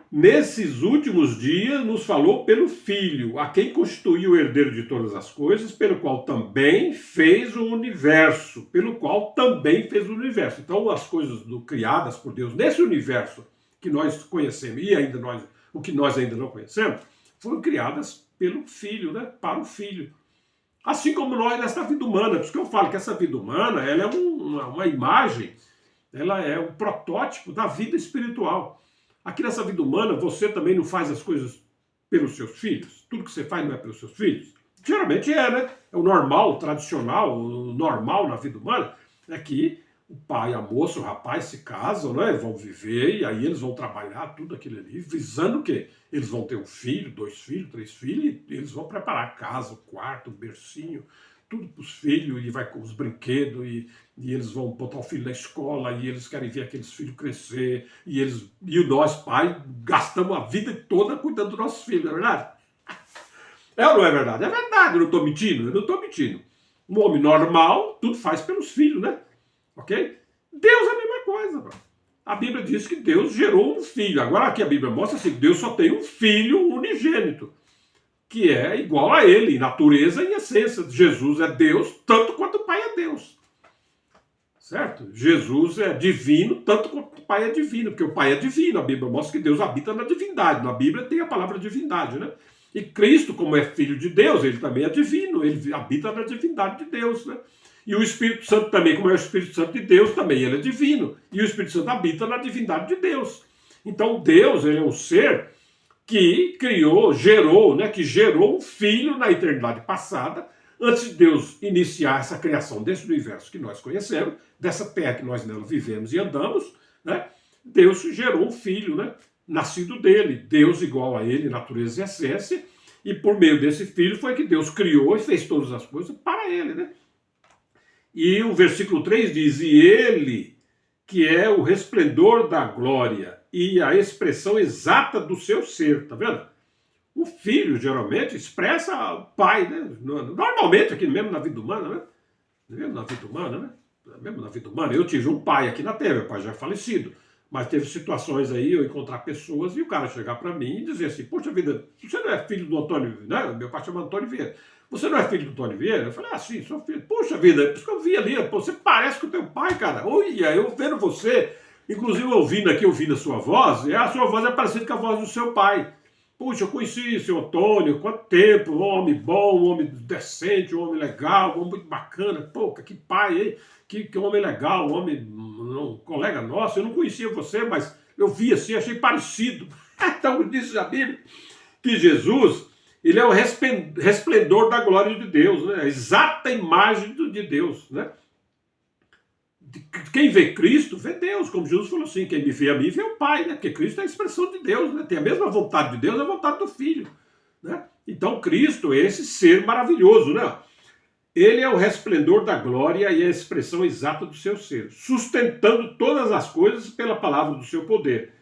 Nesses últimos dias nos falou pelo Filho, a quem constituiu o herdeiro de todas as coisas, pelo qual também fez o universo, Então as coisas criadas por Deus nesse universo que nós conhecemos e o que nós ainda não conhecemos, foram criadas pelo Filho, né? Para o Filho. Assim como nós nessa vida humana, por isso que eu falo que essa vida humana, ela é uma imagem, ela é um protótipo da vida espiritual. Aqui nessa vida humana, você também não faz as coisas pelos seus filhos? Tudo que você faz não é pelos seus filhos? Geralmente é, né? É o normal, o tradicional, o normal na vida humana é que o pai, a moça, o rapaz se casam, né? Vão viver e aí eles vão trabalhar tudo aquilo ali, visando o quê? Eles vão ter um filho, 2 filhos, 3 filhos, e eles vão preparar a casa, o quarto, o bercinho, tudo para os filhos, e vai com os brinquedos, e eles vão botar o filho na escola, e eles querem ver aqueles filhos crescer, e nós, pais, gastamos a vida toda cuidando dos nossos filhos, não é verdade? É ou não é verdade? É verdade, eu não estou mentindo, eu não estou mentindo. Um homem normal, tudo faz pelos filhos, né? Ok? Deus é a mesma coisa, mano. A Bíblia diz que Deus gerou um filho. Agora aqui a Bíblia mostra assim, que Deus só tem um filho unigênito, que é igual a ele, em natureza e essência. Jesus é Deus, tanto quanto o Pai é Deus. Certo? Jesus é divino, tanto quanto o Pai é divino, porque o Pai é divino. A Bíblia mostra que Deus habita na divindade. Na Bíblia tem a palavra divindade, né? E Cristo, como é filho de Deus, ele também é divino, ele habita na divindade de Deus, né? E o Espírito Santo também, como é o Espírito Santo de Deus, também ele é divino. E o Espírito Santo habita na divindade de Deus. Então Deus, ele é um ser que criou, gerou, né? Que gerou um filho na eternidade passada, antes de Deus iniciar essa criação desse universo que nós conhecemos, dessa terra que nós nela vivemos e andamos, né? Deus gerou um filho, né? Nascido dele, Deus igual a ele, natureza e essência, e por meio desse filho foi que Deus criou e fez todas as coisas para ele, né? E o versículo 3 diz, e ele, que é o resplendor da glória e a expressão exata do seu ser, tá vendo? O filho, geralmente, expressa o pai, né? Normalmente, aqui mesmo na vida humana, né? Mesmo na vida humana, né? Mesmo na vida humana, eu tive um pai aqui na Terra, meu pai já é falecido, mas teve situações aí, eu encontrar pessoas e o cara chegar para mim e dizer assim, poxa vida, você não é filho do Antônio, né? Meu pai chama Antônio Vieira. Você não é filho do Antônio Vieira? Eu falei, ah, sim, sou filho. Poxa vida, é por isso que eu vi ali, pô, você parece com o teu pai, cara. Olha, eu vendo você, inclusive ouvindo a sua voz, e a sua voz é parecida com a voz do seu pai. Puxa, eu conheci o seu Antônio, quanto tempo, um homem bom, um homem decente, um homem legal, um homem muito bacana. Pô, que pai, hein? Que homem legal, um homem, um colega nosso. Eu não conhecia você, mas eu vi assim, achei parecido. Então diz a Bíblia que Jesus, ele é o resplendor da glória de Deus, né? A exata imagem de Deus, né? Quem vê Cristo, vê Deus, como Jesus falou assim, quem me vê a mim, vê o Pai, né? Porque Cristo é a expressão de Deus, né? Tem a mesma vontade de Deus, a vontade do Filho, né? Então Cristo é esse ser maravilhoso, né? Ele é o resplendor da glória e a expressão exata do seu ser, sustentando todas as coisas pela palavra do seu poder.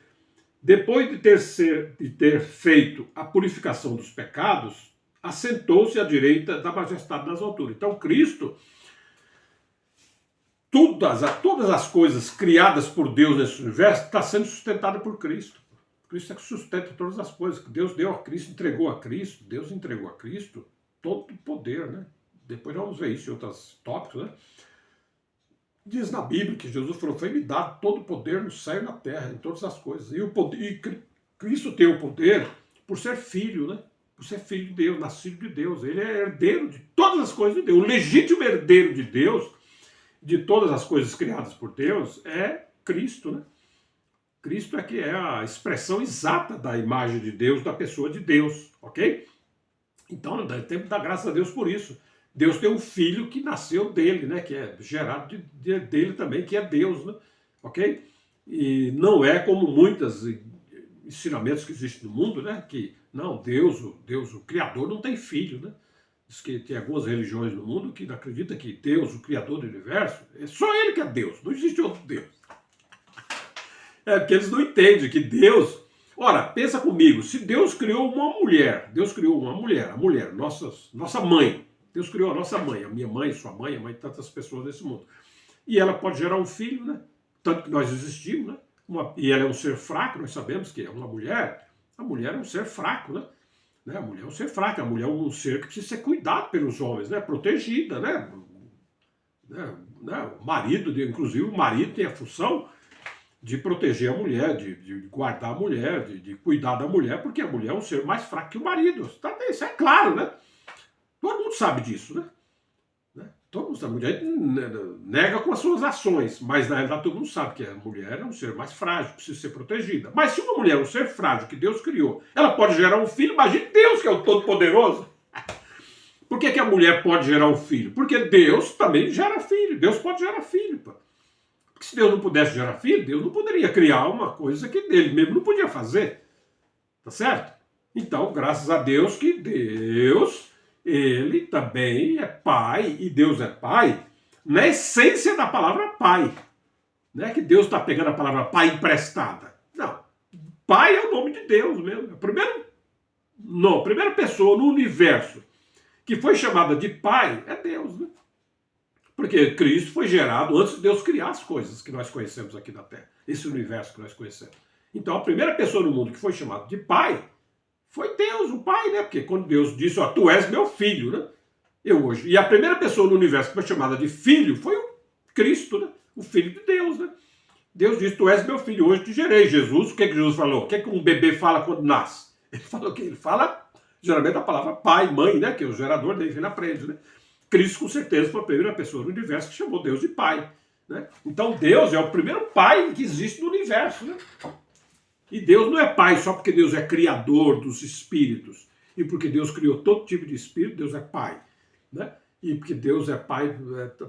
Depois de ter feito a purificação dos pecados, assentou-se à direita da majestade nas alturas. Então Cristo, todas as coisas criadas por Deus nesse universo está sendo sustentada por Cristo. Cristo é que sustenta todas as coisas. Deus deu a Cristo, entregou a Cristo, Deus entregou a Cristo todo o poder, né? Depois nós vamos ver isso em outros tópicos, né? Diz na Bíblia que Jesus falou, foi-me dado todo o poder no céu e na terra, em todas as coisas. E Cristo tem o poder por ser filho, né? Por ser filho de Deus, nascido de Deus. Ele é herdeiro de todas as coisas de Deus. O legítimo herdeiro de Deus, de todas as coisas criadas por Deus, é Cristo, né? Cristo é que é a expressão exata da imagem de Deus, da pessoa de Deus, ok? Então, temos que dar graças a Deus por isso. Deus tem um filho que nasceu dele, né? Que é gerado dele também, que é Deus, né? Ok? E não é como muitos ensinamentos que existem no mundo, né? Que não, Deus, o Criador não tem filho, né? Diz que tem algumas religiões no mundo que não acreditam que Deus, o Criador do universo, é só ele que é Deus, não existe outro Deus. É porque eles não entendem que Deus... Ora, pensa comigo, se Deus criou uma mulher, a mulher, nossa mãe, Deus criou a nossa mãe, a minha mãe, sua mãe, a mãe de tantas pessoas nesse mundo. E ela pode gerar um filho, né? Tanto que nós existimos, né? E ela é um ser fraco, nós sabemos que é uma mulher. A mulher é um ser fraco, né? A mulher é um ser fraco, a mulher é um ser que precisa ser cuidado pelos homens, né? Protegida, né? O marido, inclusive o marido tem a função de proteger a mulher, de guardar a mulher, de cuidar da mulher, porque a mulher é um ser mais fraco que o marido. Isso é claro, né? Todo mundo sabe disso, né? Todo mundo sabe. A mulher nega com as suas ações, mas na realidade todo mundo sabe que a mulher é um ser mais frágil, precisa ser protegida. Mas se uma mulher é um ser frágil que Deus criou, ela pode gerar um filho, imagine Deus, que é o Todo-Poderoso. Por que a mulher pode gerar um filho? Porque Deus também gera filho, Deus pode gerar filho. Porque se Deus não pudesse gerar filho, Deus não poderia criar uma coisa que ele mesmo não podia fazer. Tá certo? Então, graças a Deus que Deus... Ele também é pai, e Deus é pai, na essência da palavra pai. Não é que Deus está pegando a palavra pai emprestada. Não. Pai é o nome de Deus mesmo. É o primeiro Não, a primeira pessoa no universo que foi chamada de Pai é Deus, né? Porque Cristo foi gerado antes de Deus criar as coisas que nós conhecemos aqui na Terra, esse universo que nós conhecemos. Então, a primeira pessoa no mundo que foi chamada de Pai foi Deus, o Pai, né? Porque quando Deus disse, ó, tu és meu filho, né? Eu hoje. E a primeira pessoa no universo que foi chamada de filho foi o Cristo, né? O Filho de Deus, né? Deus disse, tu és meu filho, hoje te gerei. Jesus, o que Jesus falou? O que um bebê fala quando nasce? Ele fala o quê? Ele fala, geralmente, a palavra pai, mãe, né? Que é o gerador dele, ele aprende, né? Cristo, com certeza, foi a primeira pessoa no universo que chamou Deus de pai, né? Então, Deus é o primeiro pai que existe no universo, né? E Deus não é pai só porque Deus é criador dos espíritos. E porque Deus criou todo tipo de espírito, Deus é pai, né? E porque Deus é pai,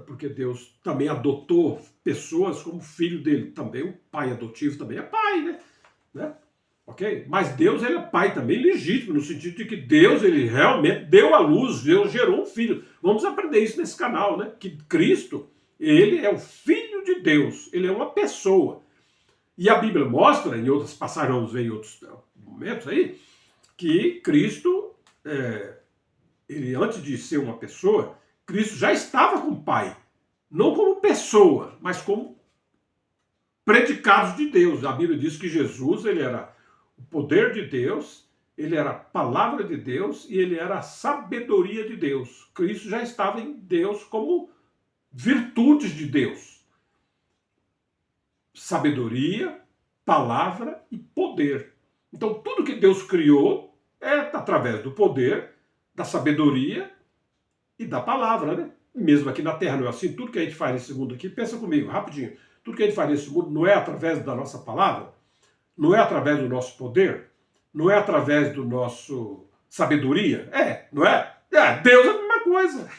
porque Deus também adotou pessoas como filho dele. Também o pai adotivo também é pai, né? Ok? Mas Deus, ele é pai também legítimo, no sentido de que Deus, ele realmente deu à luz, Deus gerou um filho. Vamos aprender isso nesse canal, né? Que Cristo, ele é o Filho de Deus, ele é uma pessoa. E a Bíblia mostra, em outras passagens, vamos ver em outros momentos aí, que Cristo, ele antes de ser uma pessoa, Cristo já estava com o Pai. Não como pessoa, mas como predicados de Deus. A Bíblia diz que Jesus, ele era o poder de Deus, ele era a palavra de Deus e ele era a sabedoria de Deus. Cristo já estava em Deus como virtudes de Deus. Sabedoria, palavra e poder. Então, tudo que Deus criou é através do poder, da sabedoria e da palavra, né? Mesmo aqui na Terra não é assim. Tudo que a gente faz nesse mundo aqui, pensa comigo, rapidinho. Tudo que a gente faz nesse mundo não é através da nossa palavra, não é através do nosso poder, não é através do nosso sabedoria. Não é? Deus é a mesma coisa.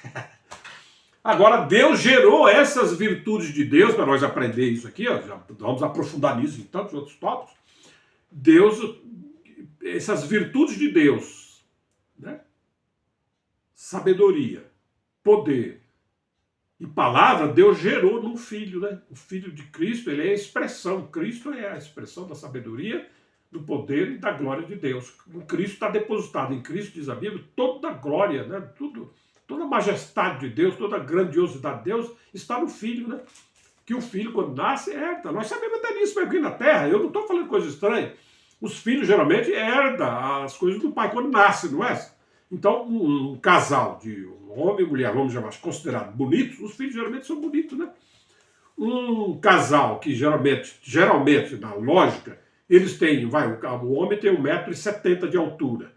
Agora, Deus gerou essas virtudes de Deus, para nós aprender isso aqui, ó, já vamos aprofundar nisso em tantos outros tópicos. Deus, essas virtudes de Deus, né? Sabedoria, poder e palavra, Deus gerou no Filho, né? O Filho de Cristo, ele é a expressão. Cristo é a expressão da sabedoria, do poder e da glória de Deus. O Cristo está depositado em Cristo, diz a Bíblia, toda a glória, né? Toda a majestade de Deus, toda a grandiosidade de Deus está no Filho, né? Que o Filho, quando nasce, herda. Nós sabemos até disso aqui na Terra. Eu não estou falando coisa estranha. Os filhos geralmente herdam as coisas do pai quando nasce, não é? Então, um casal de um homem e mulher, vamos chamar, considerados bonitos, os filhos geralmente são bonitos, né? Um casal que geralmente, na lógica, eles têm, o homem tem 1,70 m de altura.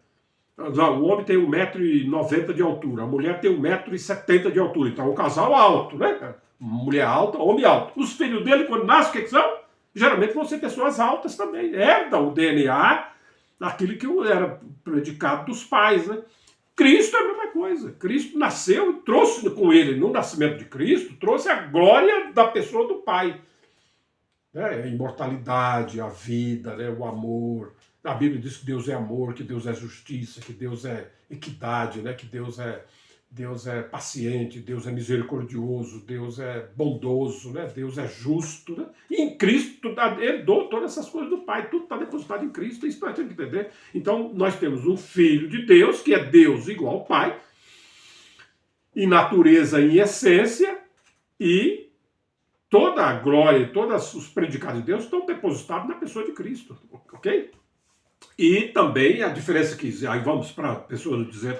O homem tem 1,90 m de altura, a mulher tem 1,70 m de altura. Então, o casal alto, né? Mulher alta, homem alto. Os filhos dele, quando nascem, o que são? Geralmente vão ser pessoas altas também. Herdam o DNA daquilo que era predicado dos pais, né? Cristo é a mesma coisa. Cristo nasceu e trouxe com ele, no nascimento de Cristo, trouxe a glória da pessoa do Pai. Né? A imortalidade, a vida, né? O amor. A Bíblia diz que Deus é amor, que Deus é justiça, que Deus é equidade, né? Que Deus é paciente, Deus é misericordioso, Deus é bondoso, né? Deus é justo. Né? E em Cristo ele herdou todas essas coisas do Pai, tudo está depositado em Cristo, isso nós temos que entender. Então nós temos um Filho de Deus, que é Deus igual ao Pai, em natureza e em essência, e toda a glória, todos os predicados de Deus estão depositados na pessoa de Cristo, ok? E também a diferença que aí vamos para pessoas dizer,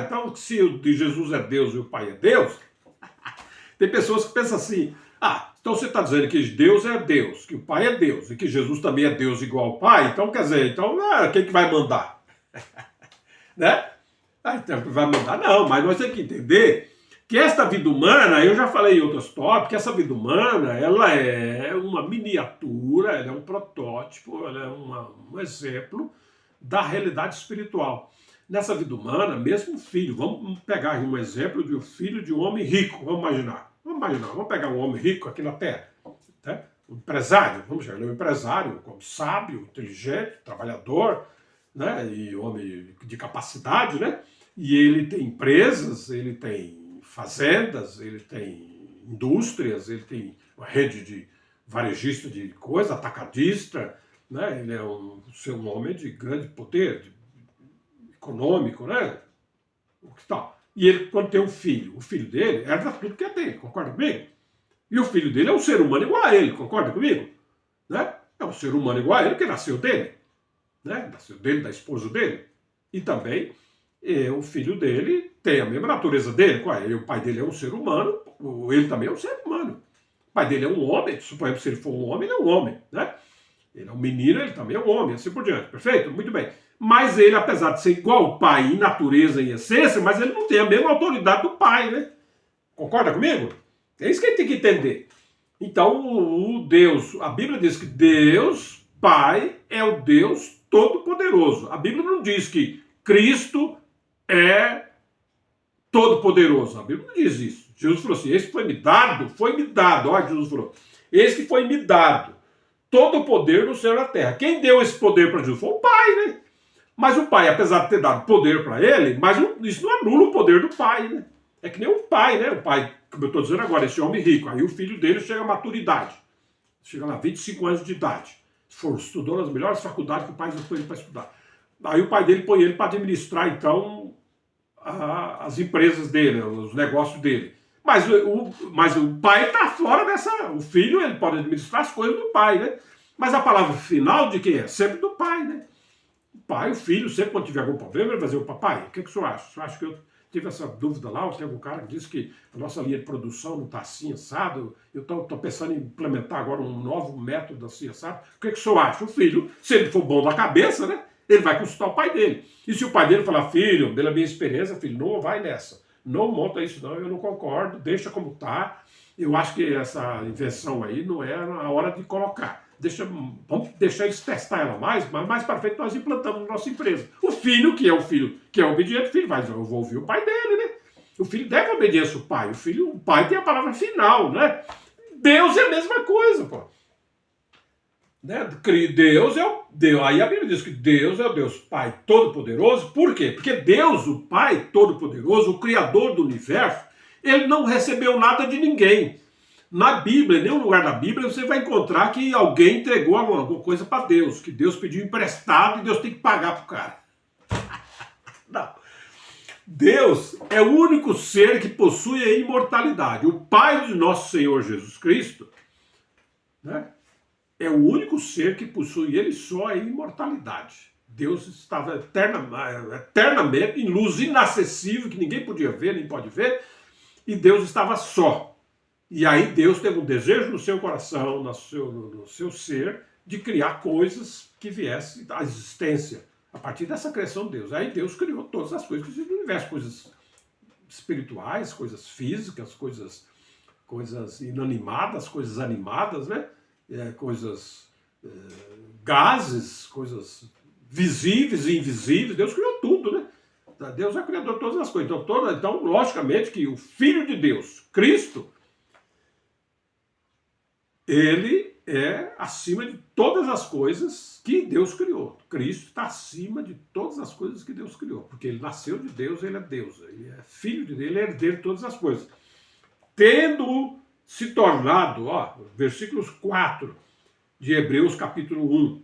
então se o de Jesus é Deus e o Pai é Deus, tem pessoas que pensam assim, então você está dizendo que Deus é Deus, que o Pai é Deus e que Jesus também é Deus igual ao Pai, então quer dizer, quem que vai mandar? Né? Então vai mandar? Não, mas nós temos que entender que esta vida humana, eu já falei em outros tópicos, que essa vida humana, ela é uma miniatura, ela é um protótipo, ela é um exemplo da realidade espiritual. Nessa vida humana, mesmo o filho, vamos pegar um exemplo de um filho de um homem rico, vamos pegar um homem rico aqui na Terra, né? Um empresário, vamos chamar ele um empresário, como sábio, inteligente, trabalhador, né? E homem de capacidade, né? E ele tem empresas, ele tem fazendas, ele tem indústrias, ele tem uma rede de varejista de coisa, atacadista, né? Ele é um homem de grande poder, econômico, né? O que tal? E ele, quando tem um filho, o filho dele herda tudo que é dele, concorda comigo? E o filho dele é um ser humano igual a ele, concorda comigo? Né? É um ser humano igual a ele, que nasceu dele. Né? Nasceu dele, da esposa dele. E também o filho dele tem a mesma natureza dele. O pai dele é um ser humano, ele também é um ser humano. O pai dele é um homem, suponhamos que se ele for um homem, ele é um homem. Né? Ele é um menino, ele também é um homem, assim por diante. Perfeito? Muito bem. Mas ele, apesar de ser igual ao pai em natureza, em essência, mas ele não tem a mesma autoridade do pai, né? Concorda comigo? É isso que ele tem que entender. Então, o Deus, a Bíblia diz que Deus, Pai, é o Deus Todo-Poderoso. A Bíblia não diz que Cristo é Todo-Poderoso. A Bíblia não diz isso. Jesus falou assim, esse que foi me dado, olha o que Jesus falou, esse que foi me dado, todo o poder no céu e na terra. Quem deu esse poder para Jesus foi o Pai, né? Mas o Pai, apesar de ter dado poder para ele, mas isso não anula o poder do Pai, né? É que nem o pai, né? O pai, como eu estou dizendo agora, esse homem rico. Aí o filho dele chega à maturidade. Chega lá, 25 anos de idade. Estudou nas melhores faculdades que o pai foi ele para estudar. Aí o pai dele põe ele para administrar, então, as empresas dele, os negócios dele. Mas o pai está fora dessa... O filho, ele pode administrar as coisas do pai, né? Mas a palavra final de quem é? Sempre do pai, né? O pai, o filho, sempre quando tiver algum problema, ele vai dizer, o papai, o que o senhor acha? O senhor acha que eu tive essa dúvida lá, tem algum cara que disse que a nossa linha de produção não está assim, assado, eu estou pensando em implementar agora um novo método assim, assado, o que o senhor acha? O filho, se ele for bom da cabeça, né, ele vai consultar o pai dele. E se o pai dele falar, filho, pela minha experiência, filho, não vai nessa, não monta isso não, eu não concordo, deixa como está, eu acho que essa invenção aí não é a hora de colocar. Vamos deixar eles testar ela mais para frente nós implantamos na nossa empresa. O filho, que é obediente, o filho vai dizer, eu vou ouvir o pai dele, né? O filho deve obediência ao pai. O pai tem a palavra final, né? Deus é a mesma coisa, pô. Né? Deus é o Deus. Aí a Bíblia diz que Deus é o Deus Pai Todo-Poderoso. Por quê? Porque Deus, o Pai Todo-Poderoso, o Criador do universo, ele não recebeu nada de ninguém. Na Bíblia, em nenhum lugar da Bíblia, você vai encontrar que alguém entregou alguma coisa para Deus, que Deus pediu emprestado e Deus tem que pagar para o cara. Não. Deus é o único ser que possui a imortalidade. O Pai de nosso Senhor Jesus Cristo, né, é o único ser que possui ele só a imortalidade. Deus estava eternamente em luz inacessível, que ninguém podia ver, nem pode ver, e Deus estava só. E aí Deus teve um desejo no seu coração, no seu ser, de criar coisas que viessem à existência. A partir dessa criação de Deus. Aí Deus criou todas as coisas que existem no universo. Coisas espirituais, coisas físicas, coisas inanimadas, coisas animadas, né? Coisas gases, coisas visíveis e invisíveis. Deus criou tudo, né? Deus é o criador de todas as coisas. Então, logicamente que o Filho de Deus, Cristo, ele é acima de todas as coisas que Deus criou. Cristo está acima de todas as coisas que Deus criou. Porque ele nasceu de Deus, ele é Deus. Ele é filho de Deus, ele é herdeiro de todas as coisas. Tendo se tornado, versículos 4 de Hebreus capítulo 1.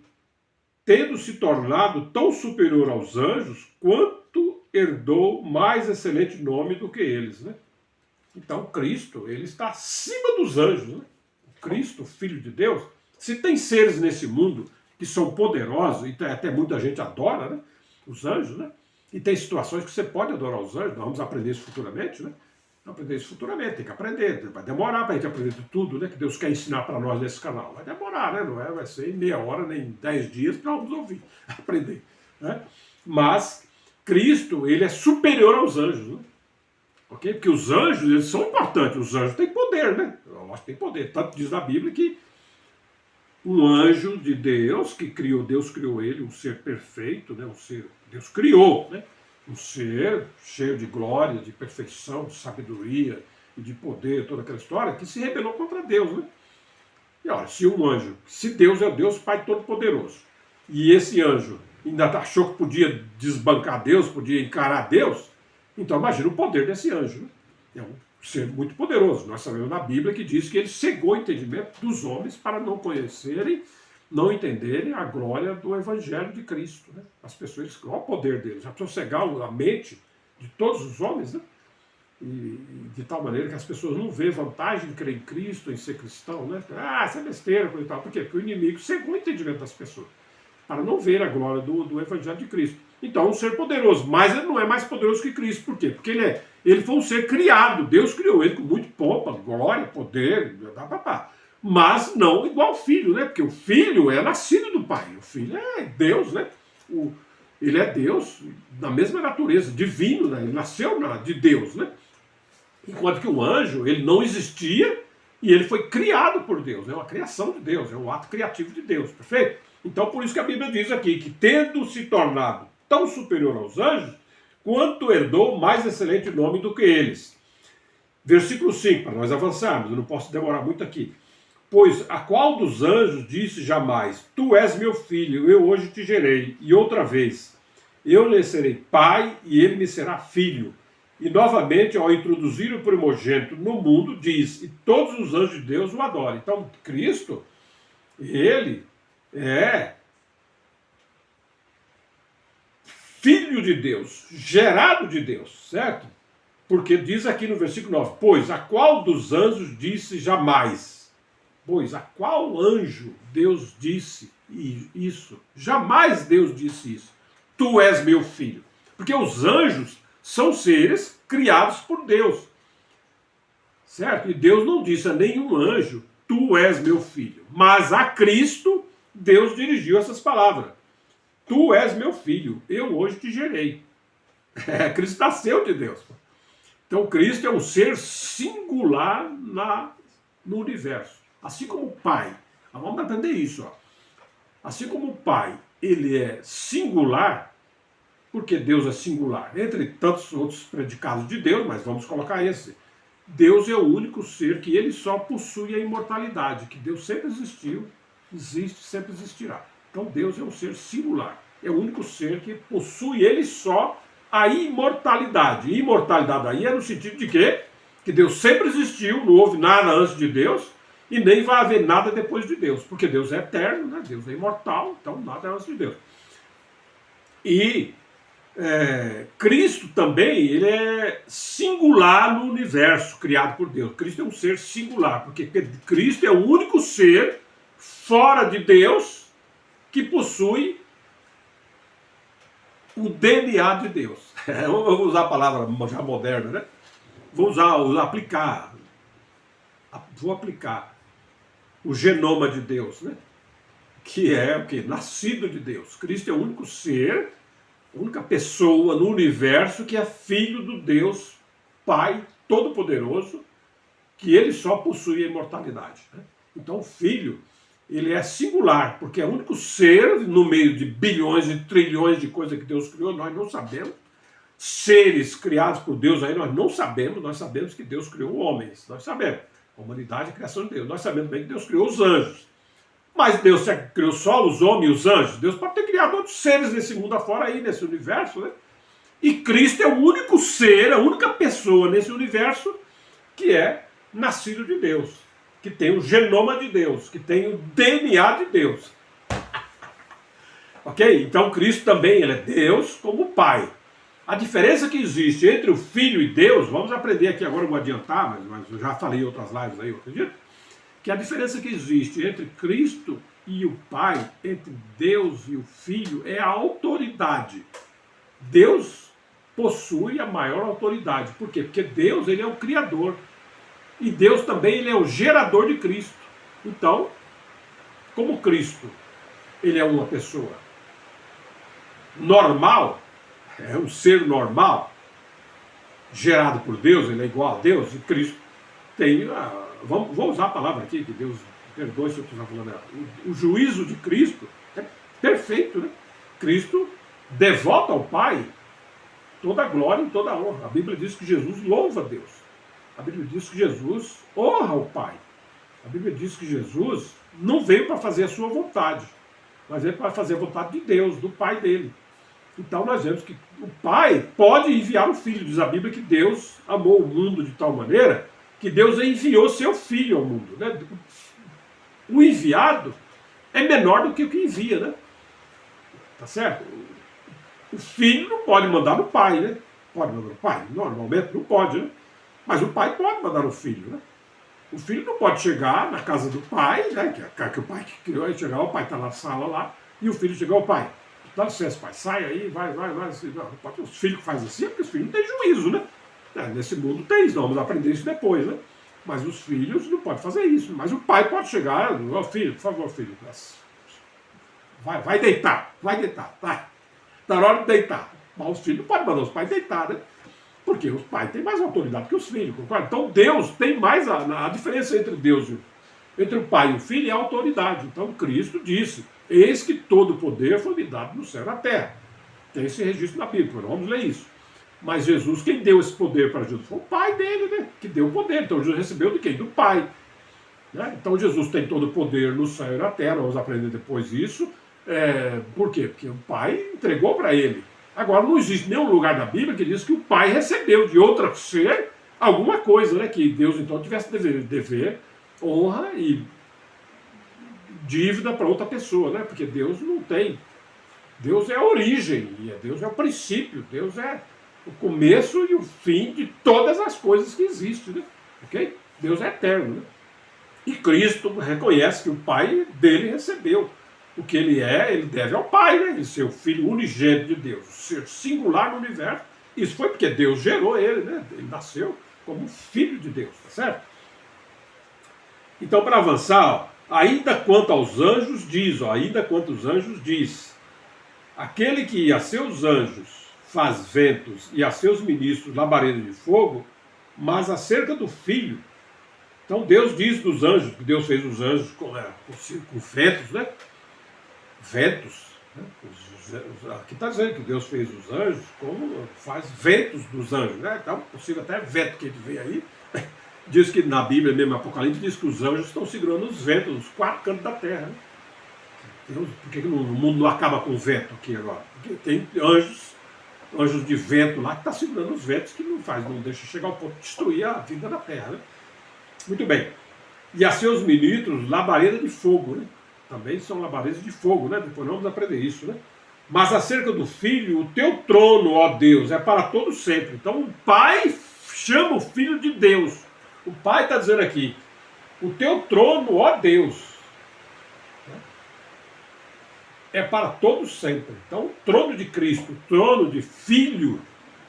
Tendo se tornado tão superior aos anjos, quanto herdou mais excelente nome do que eles, né? Então Cristo, ele está acima dos anjos, né? Cristo, Filho de Deus, se tem seres nesse mundo que são poderosos, e até muita gente adora, né? Os anjos, né? E tem situações que você pode adorar os anjos, nós vamos aprender isso futuramente, né? Vamos aprender isso futuramente, tem que aprender, vai demorar para a gente aprender de tudo, né? Que Deus quer ensinar para nós nesse canal. Vai demorar, né? Não vai ser em meia hora, nem 10 dias para nós ouvir, aprender, né? Mas Cristo, ele é superior aos anjos, né? Okay? Porque os anjos, eles são importantes, os anjos têm poder, né? Eu acho que tem poder. Tanto diz na Bíblia que um anjo de Deus, Deus criou ele, um ser perfeito, né? Deus criou, né? Um ser cheio de glória, de perfeição, de sabedoria e de poder, toda aquela história, que se rebelou contra Deus, né? E olha, se Deus é o Deus Pai Todo-Poderoso, e esse anjo ainda achou que podia desbancar Deus, podia encarar Deus, então imagina o poder desse anjo, né? É um ser muito poderoso. Nós sabemos na Bíblia que diz que ele cegou o entendimento dos homens para não conhecerem não entenderem a glória do Evangelho de Cristo. Né? As pessoas, olha o poder deles, já precisam cegar a mente de todos os homens, né? E de tal maneira que as pessoas não vêem vantagem em crer em Cristo, em ser cristão, né? Ah, isso é besteira, coisa e tal. Por quê? Porque o inimigo cegou o entendimento das pessoas, para não ver a glória do Evangelho de Cristo. Então, é um ser poderoso, mas ele não é mais poderoso que Cristo. Por quê? Porque ele foi um ser criado, Deus criou ele com muito pompa, glória, poder, mas não igual ao filho, né? Porque o filho é nascido do pai, o filho é Deus, né? Ele é Deus, da mesma natureza, divino, né? Ele nasceu de Deus, né? Enquanto que o anjo, ele não existia e ele foi criado por Deus, é uma criação de Deus, é um ato criativo de Deus, perfeito? Então, por isso que a Bíblia diz aqui que, tendo se tornado tão superior aos anjos, quanto herdou mais excelente nome do que eles. Versículo 5, para nós avançarmos, eu não posso demorar muito aqui. Pois a qual dos anjos disse jamais, tu és meu filho, eu hoje te gerei, e outra vez, eu lhe serei pai e ele me será filho. E novamente, ao introduzir o primogênito no mundo, diz, e todos os anjos de Deus o adoram. Então, Cristo, ele é filho de Deus, gerado de Deus, certo? Porque diz aqui no versículo 9, pois a qual dos anjos disse jamais? Pois a qual anjo Deus disse isso? Jamais Deus disse isso. Tu és meu filho. Porque os anjos são seres criados por Deus. Certo? E Deus não disse a nenhum anjo, tu és meu filho. Mas a Cristo, Deus dirigiu essas palavras. Tu és meu filho, eu hoje te gerei. Cristo nasceu de Deus. Então Cristo é um ser singular no universo. Assim como o Pai. Vamos aprender isso. Ó. Assim como o Pai, ele é singular, porque Deus é singular. Entre tantos outros predicados de Deus, mas vamos colocar esse. Deus é o único ser que ele só possui a imortalidade, que Deus sempre existiu, existe, sempre existirá. Então Deus é um ser singular. É o único ser que possui ele só a imortalidade. E imortalidade aí é no sentido de quê? Que Deus sempre existiu, não houve nada antes de Deus, e nem vai haver nada depois de Deus. Porque Deus é eterno, né? Deus é imortal, então nada é antes de Deus. E Cristo também, ele é singular no universo criado por Deus. Cristo é um ser singular, porque Cristo é o único ser fora de Deus que possui o DNA de Deus. Eu vou usar a palavra já moderna, né? Vou aplicar o genoma de Deus, né? Que é o que? Nascido de Deus. Cristo é o único ser, a única pessoa no universo que é filho do Deus Pai Todo-Poderoso, que ele só possui a imortalidade. Né? Então o Filho, ele é singular, porque é o único ser no meio de bilhões e trilhões de coisas que Deus criou, nós não sabemos. Seres criados por Deus aí nós não sabemos, nós sabemos que Deus criou homens, nós sabemos. A humanidade é a criação de Deus. Nós sabemos bem que Deus criou os anjos. Mas Deus criou só os homens e os anjos? Deus pode ter criado outros seres nesse mundo afora aí, nesse universo, né? E Cristo é o único ser, a única pessoa nesse universo que é nascido de Deus, que tem o genoma de Deus, que tem o DNA de Deus. Ok? Então Cristo também, ele é Deus como Pai. A diferença que existe entre o Filho e Deus, vamos aprender aqui agora, eu vou adiantar, mas eu já falei em outras lives aí, eu acredito, que a diferença que existe entre Cristo e o Pai, entre Deus e o Filho, é a autoridade. Deus possui a maior autoridade. Por quê? Porque Deus, ele é o Criador. E Deus também, ele é o gerador de Cristo. Então, como Cristo, ele é uma pessoa normal, é um ser normal, gerado por Deus, ele é igual a Deus, e Cristo tem, vou usar a palavra aqui, que Deus perdoe se eu estiver falando errado, o juízo de Cristo é perfeito, né? Cristo devota ao Pai toda a glória e toda a honra. A Bíblia diz que Jesus louva a Deus. A Bíblia diz que Jesus honra o Pai. A Bíblia diz que Jesus não veio para fazer a sua vontade, mas veio para fazer a vontade de Deus, do Pai dele. Então nós vemos que o Pai pode enviar o Filho. Diz a Bíblia que Deus amou o mundo de tal maneira que Deus enviou seu Filho ao mundo. Né? O enviado é menor do que o que envia, né? Tá certo? O filho não pode mandar no pai, né? Pode mandar no pai? Normalmente não pode, né? Mas o pai pode mandar no filho, né? O filho não pode chegar na casa do pai, né? Que o pai que criou, aí chegar, o pai está na sala lá, e o filho chega ao pai. Dá licença, pai, sai aí, vai. Assim, não pode. Os filhos que fazem assim, porque os filhos não têm juízo, né? Nesse mundo tem isso, vamos aprender isso depois, né? Mas os filhos não podem fazer isso. Mas o pai pode chegar, ó, filho, por favor, filho, vai deitar, vai. Tá na hora de deitar. Mas os filhos não podem mandar os pais deitar, né? Porque os pais têm mais autoridade que os filhos, concorda? Então Deus tem mais a diferença entre Deus entre o pai e o filho é a autoridade. Então Cristo disse: eis que todo o poder foi me dado no céu e na terra. Tem esse registro na Bíblia, vamos ler isso. Mas Jesus, quem deu esse poder para Jesus? Foi o pai dele, né? Que deu o poder. Então Jesus recebeu de quem? Do pai. Né? Então Jesus tem todo o poder no céu e na terra, vamos aprender depois isso. Por quê? Porque o pai entregou para ele. Agora, não existe nenhum lugar da Bíblia que diz que o pai recebeu de outro ser alguma coisa, né? Que Deus então tivesse dever, honra e dívida para outra pessoa, né? Porque Deus não tem. Deus é a origem, e Deus é o princípio, Deus é o começo e o fim de todas as coisas que existem, né? Ok? Deus é eterno, né? E Cristo reconhece que o pai dele recebeu. O que ele é, ele deve ao Pai, né? Ele ser o Filho unigênito de Deus, ser singular no universo. Isso foi porque Deus gerou ele, né? Ele nasceu como Filho de Deus, tá certo? Então, para avançar, ó, ainda quanto aos anjos diz, aquele que a seus anjos faz ventos e a seus ministros labaredas de fogo, mas acerca do Filho. Então Deus diz dos anjos, que Deus fez os anjos com ventos, né? Ventos. Né? Aqui está dizendo que Deus fez os anjos como faz ventos dos anjos. Né? Então, possível até vento que a gente vê aí. Diz que na Bíblia mesmo, Apocalipse, diz que os anjos estão segurando os ventos, os quatro cantos da terra. Né? Por que o mundo não acaba com o vento aqui agora? Porque tem anjos de vento lá que estão segurando os ventos que não deixa chegar ao ponto de destruir a vida da terra. Né? Muito bem. E a seus ministros, labareda de fogo, né? Também são labaredas de fogo, né? Depois vamos aprender isso, né? Mas acerca do Filho, o teu trono, ó Deus, é para todo sempre. Então o Pai chama o Filho de Deus. O Pai está dizendo aqui, o teu trono, ó Deus, é para todo sempre. Então o trono de Cristo, o trono de Filho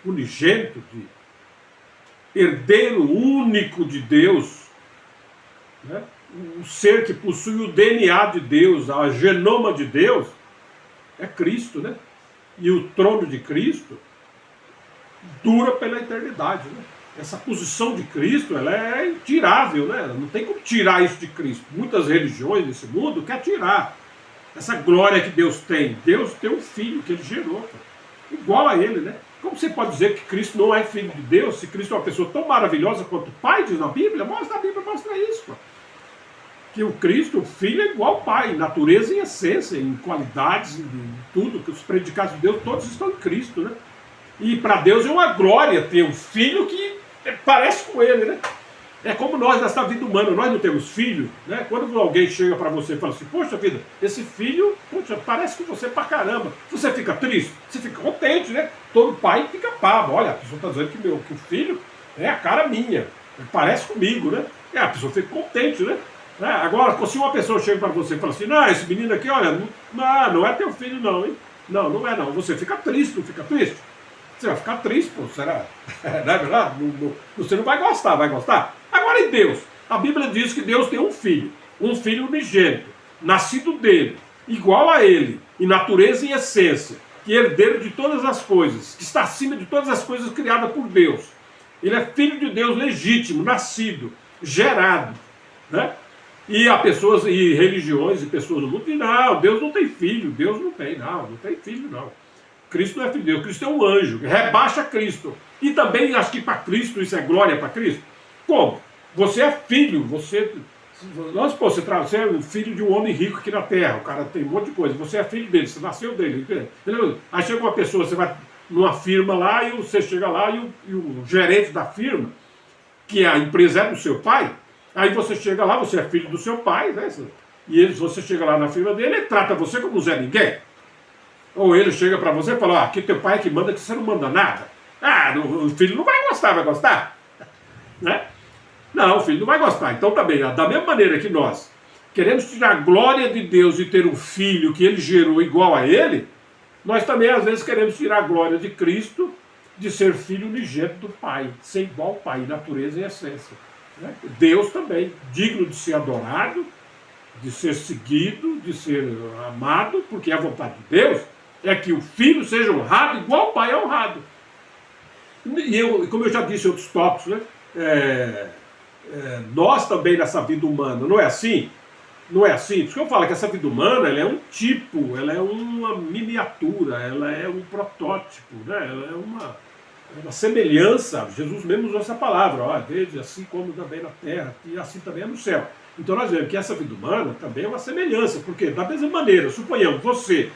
unigênito, de herdeiro único de Deus, né? O ser que possui o DNA de Deus, a genoma de Deus, é Cristo, né? E o trono de Cristo dura pela eternidade, né? Essa posição de Cristo, ela é intirável, né? Não tem como tirar isso de Cristo. Muitas religiões desse mundo querem tirar essa glória que Deus tem. Deus tem um filho que ele gerou, cara, igual a ele, né? Como você pode dizer que Cristo não é filho de Deus, se Cristo é uma pessoa tão maravilhosa quanto o Pai diz na Bíblia? A Bíblia mostra isso, cara. Que o Cristo, o Filho, é igual ao Pai, em natureza e essência, em qualidades, em tudo, que os predicados de Deus todos estão em Cristo, né? E para Deus é uma glória ter um filho que parece com ele, né? É como nós nessa vida humana, nós não temos filho, né? Quando alguém chega para você e fala assim, poxa vida, esse filho, poxa, parece com você pra caramba. Você fica triste? Você fica contente, né? Todo pai fica pavo. Olha, a pessoa está dizendo que o filho é a cara minha, parece comigo, né? E a pessoa fica contente, né? Agora, se uma pessoa chega para você e fala assim, não, esse menino aqui, olha, não é teu filho não, hein? Não é não. Você fica triste, não fica triste? Você vai ficar triste, pô, será? Não é verdade? Você não vai gostar, vai gostar? Agora em Deus, a Bíblia diz que Deus tem um filho unigênito, nascido dele, igual a ele, em natureza e essência, que é herdeiro de todas as coisas, que está acima de todas as coisas criadas por Deus. Ele é filho de Deus legítimo, nascido, gerado, né? E há pessoas, e religiões, e pessoas do mundo que não, Deus não tem filho, Deus não tem filho não. Cristo não é filho de Deus, Cristo é um anjo, rebaixa Cristo. E também acho que para Cristo isso é glória para Cristo. Como? Você é filho, você é um filho de um homem rico aqui na terra, o cara tem um monte de coisa, você é filho dele, você nasceu dele. Entendeu? Aí chega uma pessoa, você vai numa firma lá, e você chega lá e o gerente da firma, que a empresa é do seu pai, aí você chega lá, você é filho do seu pai, né? e você chega lá na firma dele, ele trata você como um Zé Ninguém. Ou ele chega para você e fala, aqui teu pai que manda, que você não manda nada. Ah, o filho não vai gostar? Né? Não, o filho não vai gostar. Então também, da mesma maneira que nós queremos tirar a glória de Deus e ter um filho que ele gerou igual a ele, nós também às vezes queremos tirar a glória de Cristo de ser filho unigênito do Pai, ser igual ao Pai, natureza e essência. Né? Deus também, digno de ser adorado, de ser seguido, de ser amado, porque a vontade de Deus é que o filho seja honrado igual o pai é honrado. E como eu já disse em outros tópicos, né, nós também nessa vida humana, não é assim? Não é assim? Por isso que eu falo que essa vida humana ela é um tipo, ela é uma miniatura, ela é um protótipo, né? Ela é uma semelhança. Jesus mesmo usou essa palavra, ó, desde assim como também na terra, e assim também é no céu. Então nós vemos que essa vida humana também é uma semelhança, porque da mesma maneira, suponhamos, você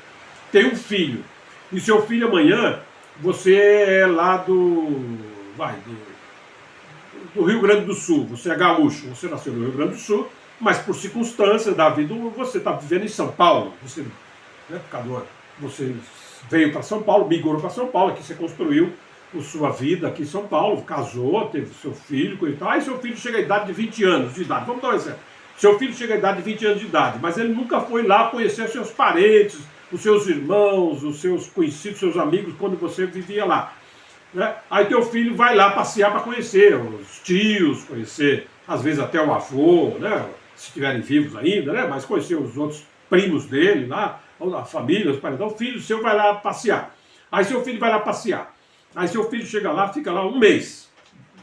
tem um filho, e seu filho amanhã, você é lá do Rio Grande do Sul, você é gaúcho, você nasceu no Rio Grande do Sul, mas por circunstâncias da vida você está vivendo em São Paulo, você veio para São Paulo, migrou para São Paulo, aqui você construiu a sua vida aqui em São Paulo, casou, teve seu filho, coisa e tal, aí seu filho chega à idade de 20 anos de idade, vamos dar um exemplo, seu filho chega à idade de 20 anos de idade, mas ele nunca foi lá conhecer os seus parentes, os seus irmãos, os seus conhecidos, seus amigos, quando você vivia lá. Né? Aí teu filho vai lá passear para conhecer os tios, conhecer, às vezes até o avô, né? Se estiverem vivos ainda, né? Mas conhecer os outros primos dele lá, a família, os parentes. Então o filho seu vai lá passear. Aí seu filho vai lá passear. Aí seu filho chega lá, fica lá um mês,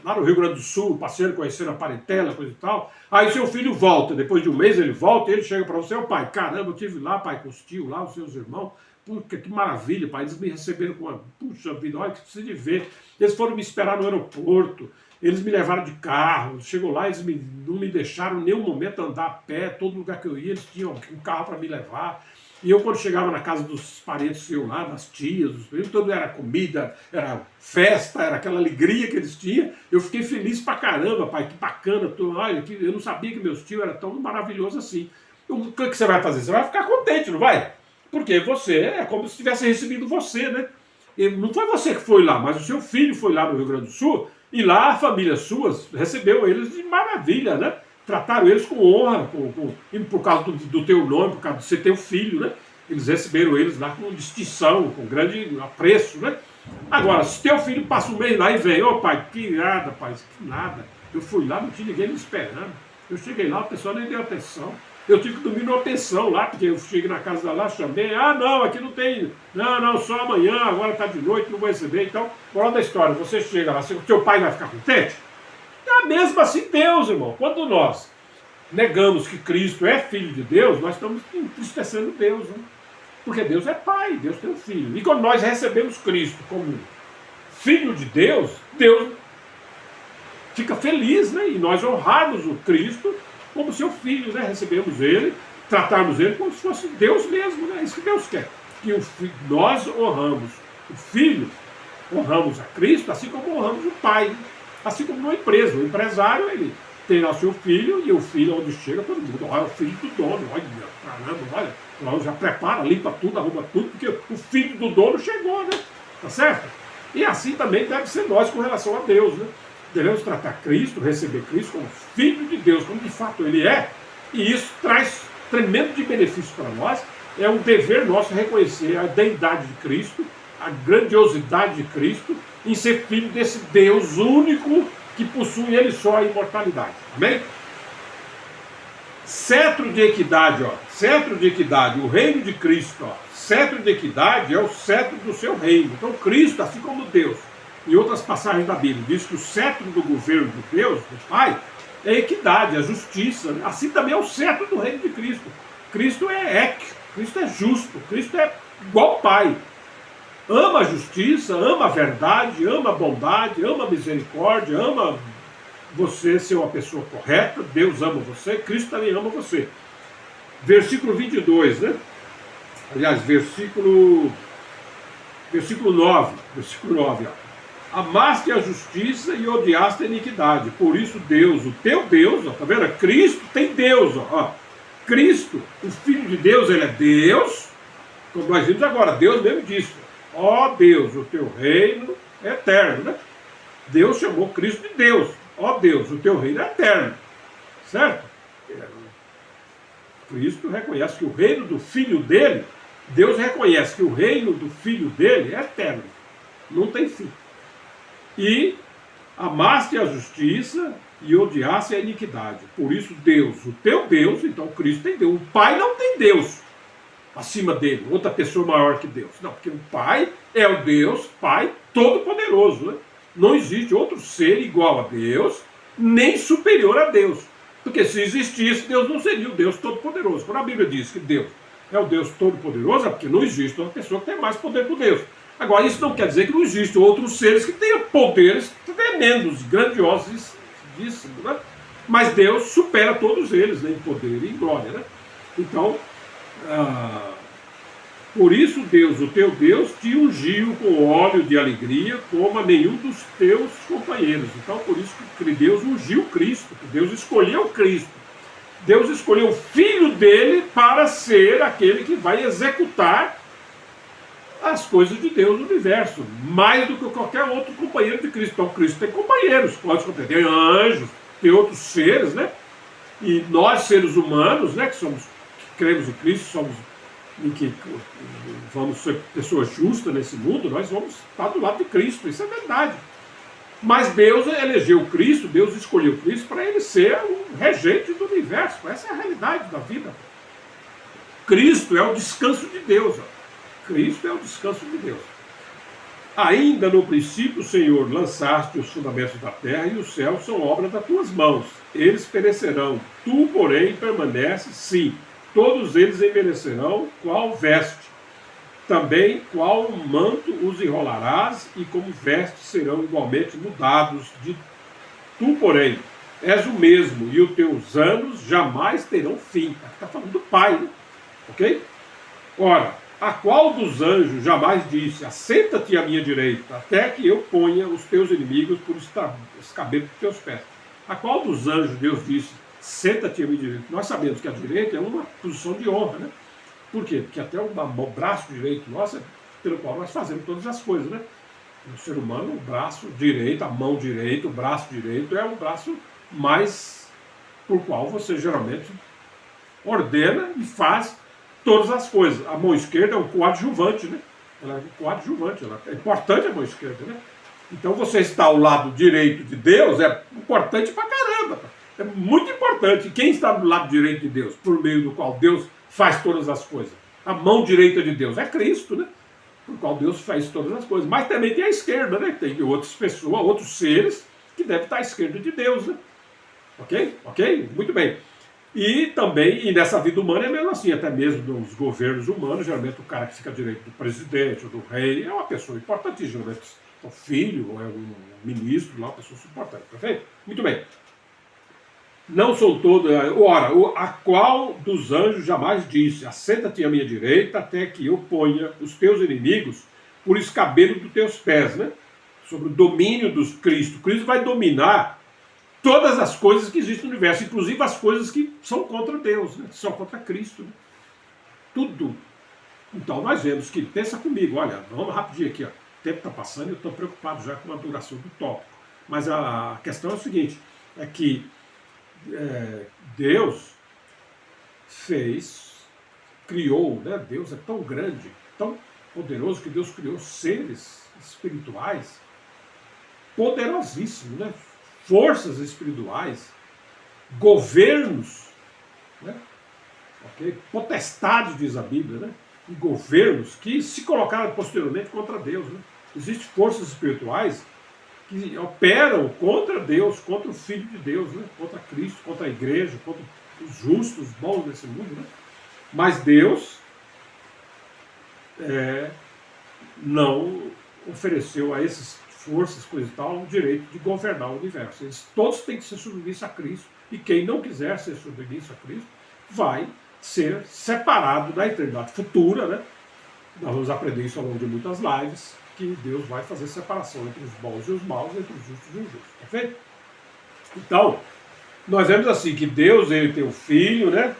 lá no Rio Grande do Sul, passeando, conhecendo a parentela, coisa e tal. Aí seu filho volta, depois de um mês ele volta e ele chega para você, ô pai, caramba, eu estive lá, pai, com os tios lá, os seus irmãos, puxa, que maravilha, pai, eles me receberam com uma, puxa vida, olha que precisa de ver. Eles foram me esperar no aeroporto, eles me levaram de carro, chegou lá, eles não me deixaram nem um momento andar a pé, todo lugar que eu ia, eles tinham um carro para me levar. E eu, quando chegava na casa dos parentes seus lá, das tias, dos primos, tudo era comida, era festa, era aquela alegria que eles tinham. Eu fiquei feliz pra caramba, pai, que bacana. Olha, eu não sabia que meus tios eram tão maravilhosos assim. O que você vai fazer? Você vai ficar contente, não vai? Porque você é como se tivesse recebido você, né? E não foi você que foi lá, mas o seu filho foi lá no Rio Grande do Sul, e lá a família sua recebeu eles de maravilha, né? Trataram eles com honra, por causa do teu nome, por causa de você ter um filho, né? Eles receberam eles lá com distinção, com grande apreço, né? Agora, se teu filho passa um mês lá e vem, ô pai, que nada, pai, que nada. Eu fui lá, não tinha ninguém me esperando. Eu cheguei lá, a pessoa nem deu atenção. Eu tive que dormir numa pensão lá, porque eu cheguei na casa lá, chamei, não, aqui não tem, não, só amanhã, agora tá de noite, não vou receber. Então, moral da história, você chega lá, o teu pai vai ficar contente? É mesmo assim Deus, irmão. Quando nós negamos que Cristo é Filho de Deus, nós estamos entristecendo Deus, né? Porque Deus é Pai, Deus tem um Filho. E quando nós recebemos Cristo como Filho de Deus, Deus fica feliz, né? E nós honrarmos o Cristo como seu Filho, né? Recebemos Ele, tratarmos Ele como se fosse Deus mesmo, né? É isso que Deus quer. Que nós honramos o Filho, honramos a Cristo, assim como honramos o Pai. Assim como numa empresa, o empresário, ele tem lá o seu filho, e o filho, onde chega, todo mundo, olha, o filho do dono, olha, caramba, olha, já prepara, limpa tudo, arruma tudo, porque o filho do dono chegou, né? Tá certo? E assim também deve ser nós com relação a Deus, né? Devemos tratar Cristo, receber Cristo como Filho de Deus, como de fato Ele é, e isso traz tremendo de benefício para nós. É um dever nosso reconhecer a deidade de Cristo, a grandiosidade de Cristo, em ser filho desse Deus único que possui Ele só a imortalidade. Amém? Cetro de equidade, ó. Cetro de equidade, o reino de Cristo, ó. Cetro de equidade é o cetro do seu reino. Então Cristo, assim como Deus, em outras passagens da Bíblia, diz que o cetro do governo de Deus, do Pai, é a equidade, a justiça. Assim também é o cetro do reino de Cristo. Cristo é équio, Cristo é justo, Cristo é igual ao Pai. Ama a justiça, ama a verdade, ama a bondade, ama a misericórdia, ama você ser uma pessoa correta, Deus ama você, Cristo também ama você. Versículo 22, né? Aliás, versículo 9, ó. Amaste a justiça e odiaste a iniquidade. Por isso Deus, o teu Deus, ó, tá vendo? Cristo tem Deus, ó. Cristo, o Filho de Deus, ele é Deus, como nós vimos agora, Deus mesmo disse, ó Deus, o teu reino é eterno, né? Deus chamou Cristo de Deus, ó Deus, o teu reino é eterno, certo? Cristo reconhece que o reino do Filho dele, Deus reconhece que o reino do Filho dele é eterno, não tem fim. E amaste a justiça e odiaste a iniquidade. Por isso Deus, o teu Deus, então Cristo tem Deus. O Pai não tem Deus acima dele, outra pessoa maior que Deus. Não, porque o Pai é o Deus, Pai Todo-Poderoso. Né? Não existe outro ser igual a Deus, nem superior a Deus. Porque se existisse, Deus não seria o Deus Todo-Poderoso. Quando a Bíblia diz que Deus é o Deus Todo-Poderoso, é porque não existe outra pessoa que tenha mais poder que Deus. Agora, isso não quer dizer que não existem outros seres que tenham poderes tremendos, grandiosos, né? Mas Deus supera todos eles, né, em poder e em glória. Né? Então, por isso Deus, o teu Deus, te ungiu com óleo de alegria, como a nenhum dos teus companheiros. Então, por isso que Deus ungiu Cristo, que Deus escolheu Cristo. Deus escolheu o Filho dele para ser aquele que vai executar as coisas de Deus no universo, mais do que qualquer outro companheiro de Cristo. Então, Cristo tem companheiros, pode ter anjos, tem outros seres, né? E nós, seres humanos, né, que cremos em Cristo, somos em que vamos ser pessoas justas nesse mundo, nós vamos estar do lado de Cristo, isso é verdade. Mas Deus elegeu Cristo, Deus escolheu Cristo para ele ser o regente do universo. Essa é a realidade da vida. Cristo é o descanso de Deus. Cristo é o descanso de Deus. Ainda no princípio, Senhor, lançaste os fundamentos da terra e os céus são obra das tuas mãos. Eles perecerão, tu, porém, permaneces, sim. Todos eles envelhecerão, qual veste. Também qual manto os enrolarás e como vestes serão igualmente mudados. Tu, porém, és o mesmo e os teus anos jamais terão fim. Está falando do Pai, né? Ok? Ora, a qual dos anjos jamais disse, assenta-te à minha direita, até que eu ponha os teus inimigos por escabelo dos teus pés. A qual dos anjos Deus disse, senta-te à minha direita? Nós sabemos que a direita é uma posição de honra, né? Por quê? Porque até o braço direito nosso é pelo qual nós fazemos todas as coisas, né? O ser humano, o braço direito, a mão direita, o braço direito é o braço mais por qual você geralmente ordena e faz todas as coisas. A mão esquerda é um coadjuvante, né? Ela é um coadjuvante, é importante a mão esquerda, né? Então você está ao lado direito de Deus é importante pra caramba. É muito importante. E quem está do lado direito de Deus, por meio do qual Deus faz todas as coisas? A mão direita de Deus é Cristo, né? Por qual Deus faz todas as coisas. Mas também tem a esquerda, né? Tem outras pessoas, outros seres que devem estar à esquerda de Deus, né? Ok? Ok? Muito bem. E também, e nessa vida humana é mesmo assim, até mesmo nos governos humanos, geralmente o cara que fica à direita do presidente ou do rei é uma pessoa importantíssima, geralmente é um filho ou é um ministro, lá, uma pessoa importante, perfeito? Muito bem. Não são todos, ora, a qual dos anjos jamais disse, assenta-te à minha direita até que eu ponha os teus inimigos por escabelo dos teus pés, né? Sobre o domínio dos Cristo. Cristo vai dominar todas as coisas que existem no universo, inclusive as coisas que são contra Deus, né? São contra Cristo. Né? Tudo. Então nós vemos que, pensa comigo, olha, vamos rapidinho aqui, ó. O tempo está passando e eu estou preocupado já com a duração do tópico. Mas a questão é o seguinte, é que Deus criou, né? Deus é tão grande, tão poderoso, que Deus criou seres espirituais poderosíssimos, né? Forças espirituais, governos, né? Okay? Potestades, diz a Bíblia, né? E governos que se colocaram posteriormente contra Deus. Né? Existem forças espirituais que operam contra Deus, contra o Filho de Deus, né? Contra Cristo, contra a igreja, contra os justos, os bons desse mundo. Né? Mas Deus não ofereceu a essas forças, coisa e tal, o direito de governar o universo. Eles todos têm que ser submissos a Cristo, e quem não quiser ser submisso a Cristo vai ser separado da eternidade futura, né? Nós vamos aprender isso ao longo de muitas lives, que Deus vai fazer separação entre os bons e os maus, entre os justos e os injustos, perfeito? Então, nós vemos assim, que Deus, ele tem o Filho, né?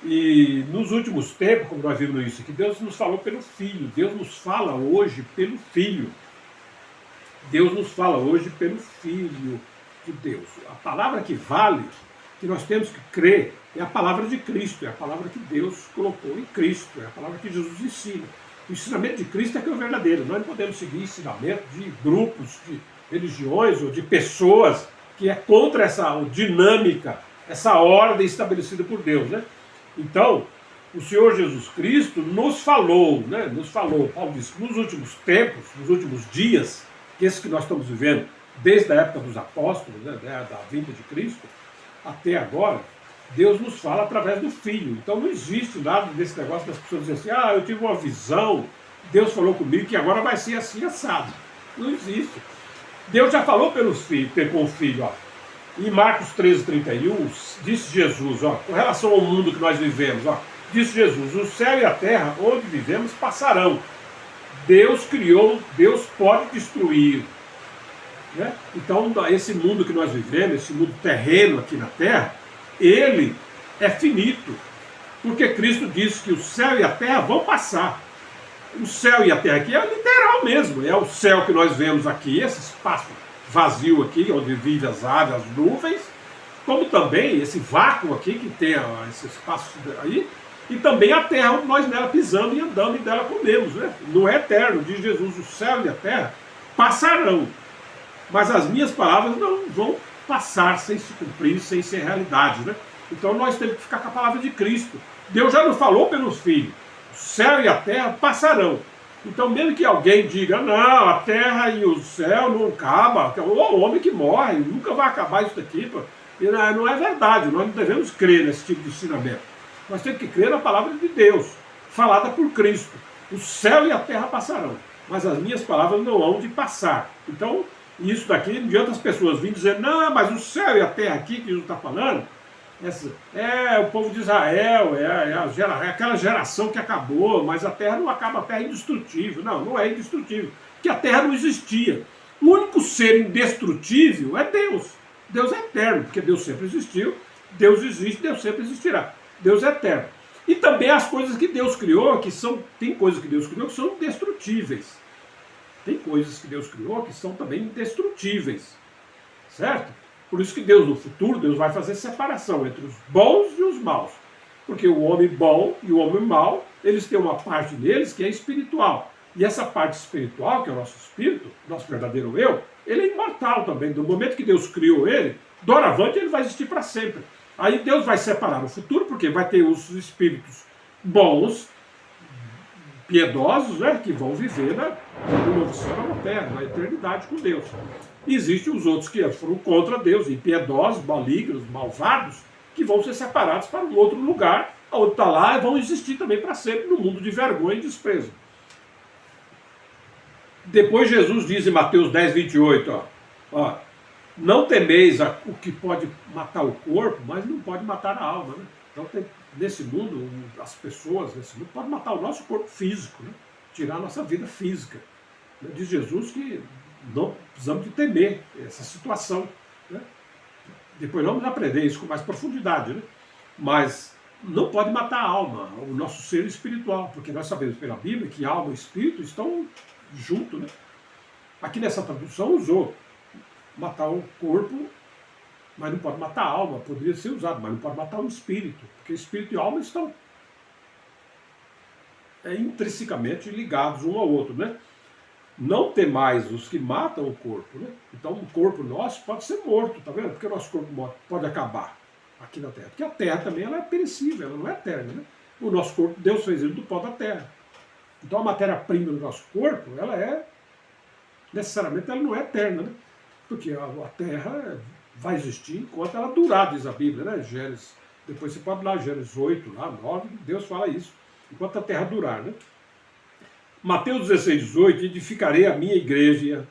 E nos últimos tempos, como nós vimos isso aqui, Deus nos falou pelo Filho. Deus nos fala hoje pelo Filho. Deus nos fala hoje pelo Filho de Deus. A palavra que vale, que nós temos que crer, é a palavra de Cristo, é a palavra que Deus colocou em Cristo, é a palavra que Jesus ensina. O ensinamento de Cristo é que é o verdadeiro. Nós não podemos seguir ensinamento de grupos, de religiões ou de pessoas que é contra essa dinâmica, essa ordem estabelecida por Deus, né? Então, o Senhor Jesus Cristo nos falou, né? Nos falou, Paulo disse, nos últimos tempos, nos últimos dias, esse que nós estamos vivendo desde a época dos apóstolos, né, da vinda de Cristo, até agora, Deus nos fala através do Filho. Então não existe nada desse negócio das pessoas dizerem assim, eu tive uma visão, Deus falou comigo que agora vai ser assim assado. Não existe. Deus já falou com o Filho. Ó. Em Marcos 13:31, disse Jesus, ó, com relação ao mundo que nós vivemos, ó, disse Jesus, o céu e a terra onde vivemos passarão. Deus criou, Deus pode destruir. Né? Então, esse mundo que nós vivemos, esse mundo terreno aqui na terra, ele é finito. Porque Cristo disse que o céu e a terra vão passar. O céu e a terra aqui é literal mesmo. É o céu que nós vemos aqui, esse espaço vazio aqui, onde vivem as aves, as nuvens, como também esse vácuo aqui, que tem esse espaço aí, e também a terra onde nós nela pisamos e andamos e dela comemos. Né? Não é eterno, diz Jesus, o céu e a terra passarão. Mas as minhas palavras não vão passar sem se cumprir, sem ser realidade. Né? Então nós temos que ficar com a palavra de Cristo. Deus já nos falou pelos filhos. O céu e a terra passarão. Então mesmo que alguém diga, não, a terra e o céu não acabam, é o homem que morre, nunca vai acabar isso daqui. Pô. E não é verdade, nós não devemos crer nesse tipo de ensinamento. Nós temos que crer na palavra de Deus, falada por Cristo. O céu e a terra passarão, mas as minhas palavras não hão de passar. Então, isso daqui, não adianta as pessoas virem dizer, não, mas o céu e a terra aqui que Jesus está falando, é o povo de Israel, é aquela geração que acabou, mas a terra não acaba, a terra é indestrutível. Não, não é indestrutível, porque a terra não existia. O único ser indestrutível é Deus. Deus é eterno, porque Deus sempre existiu, Deus existe, Deus sempre existirá. Deus é eterno. E também as coisas que Deus criou, tem coisas que Deus criou que são indestrutíveis. Tem coisas que Deus criou que são também indestrutíveis. Certo? Por isso que Deus, no futuro, Deus vai fazer separação entre os bons e os maus. Porque o homem bom e o homem mau, eles têm uma parte deles que é espiritual. E essa parte espiritual, que é o nosso espírito, nosso verdadeiro eu, ele é imortal também. Do momento que Deus criou ele, doravante ele vai existir para sempre. Aí Deus vai separar no futuro, porque vai ter os espíritos bons, piedosos, né, que vão viver no novo céu, na terra, na eternidade com Deus. E existem os outros que foram contra Deus, impiedosos, malignos, malvados, que vão ser separados para um outro lugar, onde está lá e vão existir também para sempre no mundo de vergonha e desprezo. Depois Jesus diz em Mateus 10:28, ó, não temeis o que pode matar o corpo, mas não pode matar a alma. Né? Então, nesse mundo, as pessoas nesse mundo podem matar o nosso corpo físico, né? Tirar a nossa vida física. Diz Jesus que não precisamos de temer essa situação. Né? Depois vamos aprender isso com mais profundidade. Né? Mas não pode matar a alma, o nosso ser espiritual, porque nós sabemos pela Bíblia que alma e espírito estão juntos. Né? Aqui nessa tradução usou matar o corpo, mas não pode matar a alma, poderia ser usado, mas não pode matar o espírito, porque espírito e alma estão intrinsecamente ligados um ao outro, né? Não temais os que matam o corpo, né? Então o corpo nosso pode ser morto, tá vendo? Porque o nosso corpo pode acabar aqui na Terra, porque a Terra também ela é perecível, ela não é eterna, né? O nosso corpo, Deus fez ele do pó da Terra. Então a matéria-prima do nosso corpo, necessariamente ela não é eterna, né? Porque a Terra vai existir enquanto ela durar, diz a Bíblia, né? Gênesis, depois você pode lá, Gênesis 8, lá, 9, Deus fala isso, enquanto a Terra durar, né? Mateus 16:18, edificarei a minha igreja.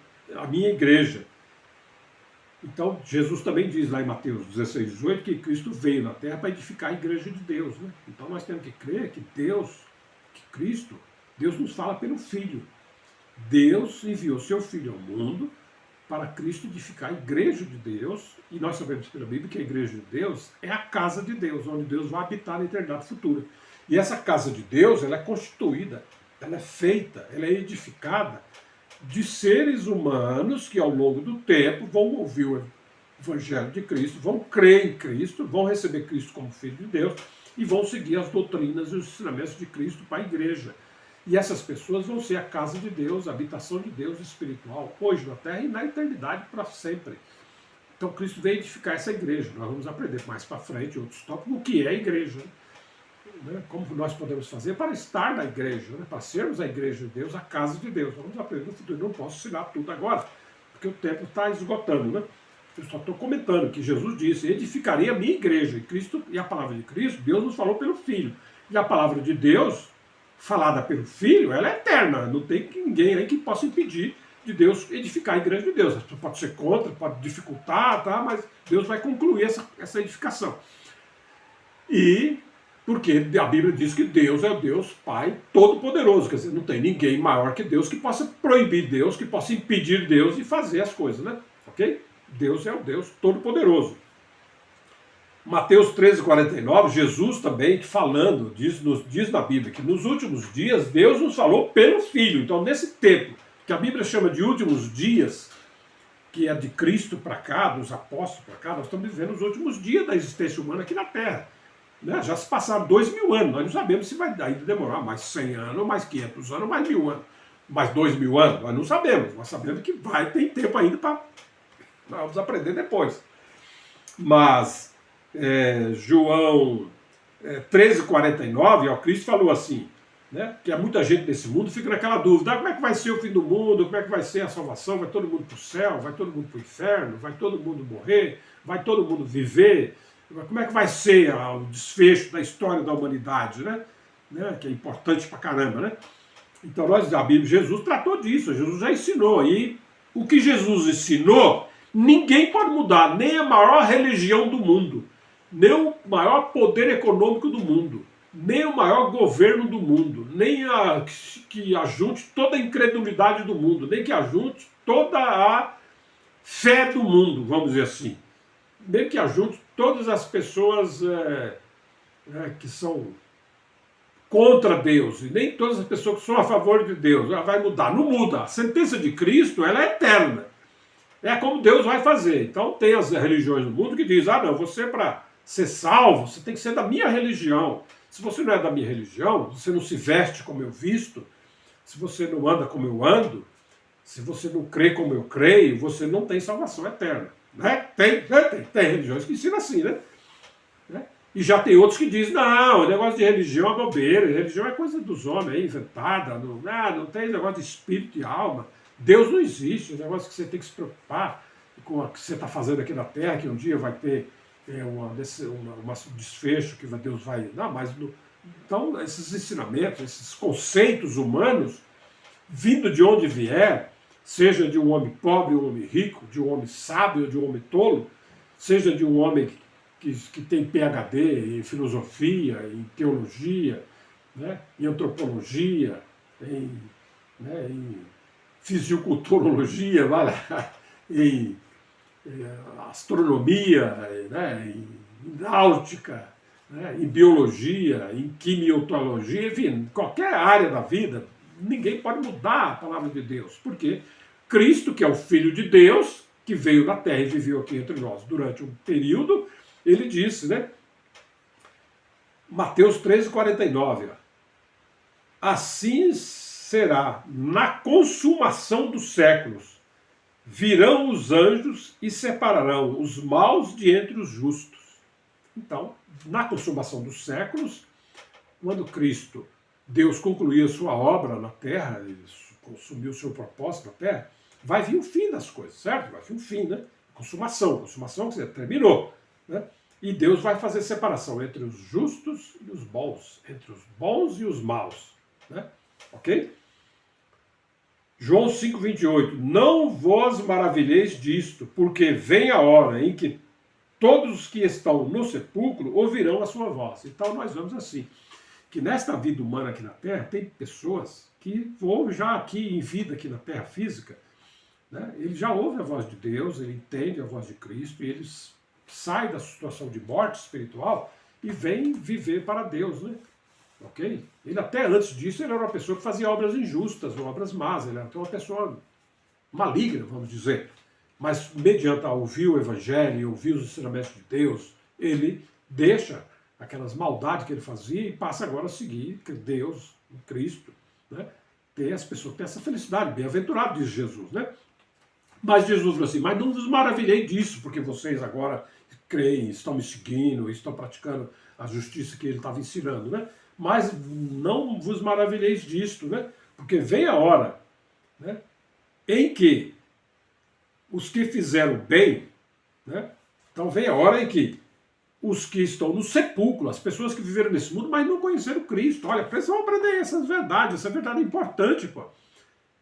Então, Jesus também diz lá em Mateus 16:18 que Cristo veio na Terra para edificar a igreja de Deus, né? Então nós temos que crer que Deus nos fala pelo Filho. Deus enviou seu Filho ao mundo para Cristo edificar a igreja de Deus, e nós sabemos pela Bíblia que a igreja de Deus é a casa de Deus, onde Deus vai habitar na eternidade futura. E essa casa de Deus, ela é constituída, ela é feita, ela é edificada de seres humanos que ao longo do tempo vão ouvir o Evangelho de Cristo, vão crer em Cristo, vão receber Cristo como Filho de Deus e vão seguir as doutrinas e os ensinamentos de Cristo para a igreja. E essas pessoas vão ser a casa de Deus, a habitação de Deus espiritual, hoje na terra e na eternidade para sempre. Então Cristo veio edificar essa igreja. Nós vamos aprender mais para frente, outros tópicos, o que é a igreja. Né? Como nós podemos fazer para estar na igreja, né? Para sermos a igreja de Deus, a casa de Deus. Vamos aprender no futuro. Não posso ensinar tudo agora, porque o tempo está esgotando. Né? Eu só estou comentando que Jesus disse, edificarei a minha igreja. E Cristo, e a palavra de Cristo, Deus nos falou pelo Filho. E a palavra de Deus, falada pelo Filho, ela é eterna. Não tem ninguém aí que possa impedir de Deus edificar a igreja de Deus. Pode ser contra, pode dificultar, tá? Mas Deus vai concluir essa edificação. E porque a Bíblia diz que Deus é o Deus Pai Todo-Poderoso. Quer dizer, não tem ninguém maior que Deus que possa proibir Deus, que possa impedir Deus de fazer as coisas, né? Ok? Deus é o Deus Todo-Poderoso. Mateus 13,49, Jesus também falando, diz na Bíblia que nos últimos dias Deus nos falou pelo Filho. Então, nesse tempo, que a Bíblia chama de últimos dias, que é de Cristo para cá, dos apóstolos para cá, nós estamos vivendo os últimos dias da existência humana aqui na Terra. Né? Já se passaram 2000 anos, nós não sabemos se vai ainda demorar mais 100 anos, mais 500 anos, mais 1000 anos, mais 2000 anos, nós não sabemos. Nós sabemos que vai ter tempo ainda para... Nós vamos aprender depois. Mas... João 13,49, ó, Cristo falou assim, né, que há muita gente nesse mundo fica naquela dúvida, como é que vai ser o fim do mundo, como é que vai ser a salvação, vai todo mundo para o céu, vai todo mundo para o inferno, vai todo mundo morrer, vai todo mundo viver, como é que vai ser o desfecho da história da humanidade, né, que é importante pra caramba, né? Então a Bíblia, Jesus tratou disso, Jesus já ensinou, e o que Jesus ensinou, ninguém pode mudar, nem a maior religião do mundo, nem o maior poder econômico do mundo, nem o maior governo do mundo, nem que ajunte toda a incredulidade do mundo, nem que ajunte toda a fé do mundo, vamos dizer assim, nem que ajunte todas as pessoas que são contra Deus, e nem todas as pessoas que são a favor de Deus, ela vai mudar, não muda, a sentença de Cristo ela é eterna, é como Deus vai fazer. Então tem as religiões do mundo que dizem, não, você para ser salvo, você tem que ser da minha religião. Se você não é da minha religião, você não se veste como eu visto, se você não anda como eu ando, se você não crê como eu creio, você não tem salvação eterna. Né? Tem religiões que ensinam assim, né? E já tem outros que dizem, não, o negócio de religião é bobeira, religião é coisa dos homens, inventada, não tem negócio de espírito e alma. Deus não existe, o negócio que você tem que se preocupar com o que você está fazendo aqui na Terra, que um dia vai ter um desfecho que Deus vai... Não, mas... Então, esses ensinamentos, esses conceitos humanos, vindo de onde vier, seja de um homem pobre ou um homem rico, de um homem sábio ou de um homem tolo, seja de um homem que tem PhD em filosofia, em teologia, né, em antropologia, em fisiculturologia, em astronomia, né, em náutica, né, em biologia, em quimiotologia, enfim, qualquer área da vida, ninguém pode mudar a palavra de Deus, porque Cristo, que é o Filho de Deus, que veio na Terra e viveu aqui entre nós durante um período, ele disse, né, Mateus 13,49, assim será na consumação dos séculos, virão os anjos e separarão os maus de entre os justos. Então, na consumação dos séculos, quando Cristo, Deus concluiu a sua obra na terra, ele consumiu o seu propósito na terra, vai vir o fim das coisas, certo? Vai vir o fim, né? Consumação, quer dizer, terminou, né? E Deus vai fazer separação entre os justos e os bons, entre os bons e os maus, né? Ok? João 5,28, não vos maravilheis disto, porque vem a hora em que todos os que estão no sepulcro ouvirão a sua voz. Então nós vemos assim, que nesta vida humana aqui na Terra, tem pessoas que vão já aqui em vida, aqui na Terra física, né? Ele já ouve a voz de Deus, ele entende a voz de Cristo e ele sai da situação de morte espiritual e vem viver para Deus, né? Ok? Ele até antes disso ele era uma pessoa que fazia obras injustas, obras más, ele era uma pessoa maligna, vamos dizer. Mas mediante a ouvir o Evangelho e ouvir os ensinamentos de Deus, ele deixa aquelas maldades que ele fazia e passa agora a seguir Deus, Cristo, né? Ter as pessoas têm essa felicidade, bem-aventurado, diz Jesus, né? Mas Jesus falou assim, mas não vos maravilhei disso, porque vocês agora creem, estão me seguindo, estão praticando a justiça que ele estava ensinando, né? Mas não vos maravilheis disto, né? Porque vem a hora, né, em que os que fizeram bem, né? Então vem a hora em que os que estão no sepulcro, as pessoas que viveram nesse mundo, mas não conheceram Cristo. Olha, precisam aprender essas verdades, essa verdade é importante, pô.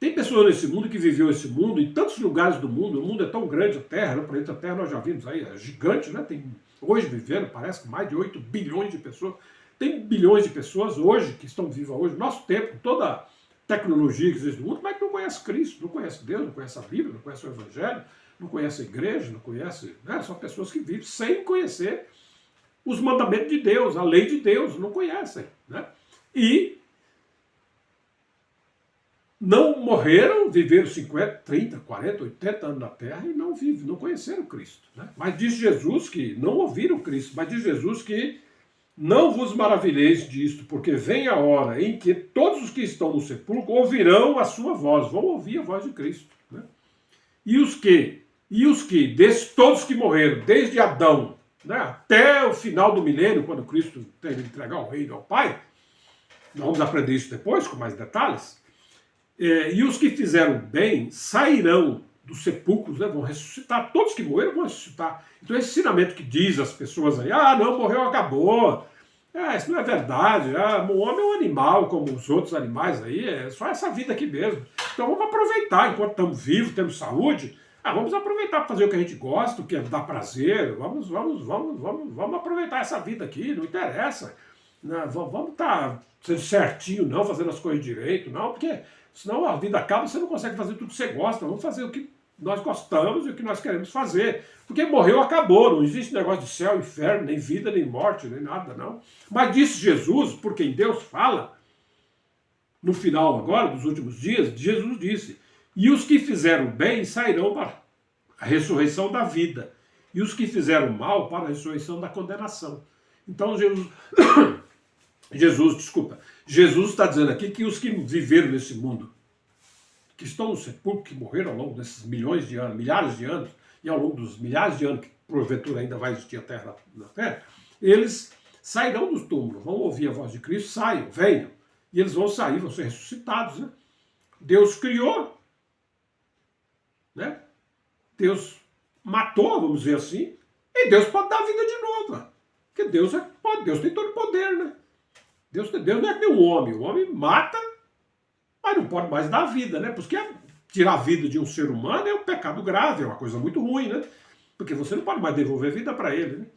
Tem pessoas nesse mundo que viveu esse mundo em tantos lugares do mundo, o mundo é tão grande, a Terra, o planeta Terra nós já vimos aí, é gigante, né? Tem hoje vivendo, parece que mais de 8 bilhões de pessoas. Tem bilhões de pessoas hoje, que estão vivas hoje, no nosso tempo, toda a tecnologia que existe no mundo, mas que não conhece Cristo, não conhece Deus, não conhece a Bíblia, não conhece o Evangelho, não conhece a igreja, não conhece, né? São pessoas que vivem sem conhecer os mandamentos de Deus, a lei de Deus, não conhecem, né? E não morreram, viveram 50, 30, 40, 80 anos na Terra e não vivem, não conheceram Cristo, né? Mas diz Jesus que não ouviram Cristo, mas diz Jesus que não vos maravilheis disto, porque vem a hora em que todos os que estão no sepulcro ouvirão a sua voz, vão ouvir a voz de Cristo, né? E os que, desses todos que morreram, desde Adão, né, até o final do milênio, quando Cristo tem que entregar o reino ao Pai, nós vamos aprender isso depois, com mais detalhes, e os que fizeram bem sairão dos sepulcros, né, vão ressuscitar, todos que morreram vão ressuscitar. Então esse ensinamento que diz às pessoas aí, não, morreu, acabou, isso não é verdade, o homem é um animal como os outros animais aí, é só essa vida aqui mesmo. Então vamos aproveitar, enquanto estamos vivos, temos saúde, vamos aproveitar para fazer o que a gente gosta, o que dá prazer, vamos aproveitar essa vida aqui, não interessa. Não, vamos estar sendo certinho, não, fazendo as coisas direito, não, porque senão a vida acaba, você não consegue fazer tudo que você gosta, vamos fazer o que nós gostamos e o que nós queremos fazer. Porque morreu, acabou, não existe negócio de céu, inferno, nem vida, nem morte, nem nada, não. Mas disse Jesus, por quem Deus fala, no final agora, dos últimos dias, Jesus disse, e os que fizeram bem sairão para a ressurreição da vida, e os que fizeram mal para a ressurreição da condenação. Então Jesus está dizendo aqui que os que viveram nesse mundo, que estão no sepulcro, que morreram ao longo desses milhões de anos, milhares de anos, e ao longo dos milhares de anos que porventura ainda vai existir a Terra na Terra, eles sairão dos túmulos, vão ouvir a voz de Cristo, saiam, venham, e eles vão sair, vão ser ressuscitados, né? Deus criou, né? Deus matou, vamos dizer assim, e Deus pode dar vida de novo, porque Deus tem todo o poder, né? Deus não é que nem o homem mata, mas não pode mais dar vida, né? Porque tirar a vida de um ser humano é um pecado grave, é uma coisa muito ruim, né? Porque você não pode mais devolver vida para ele,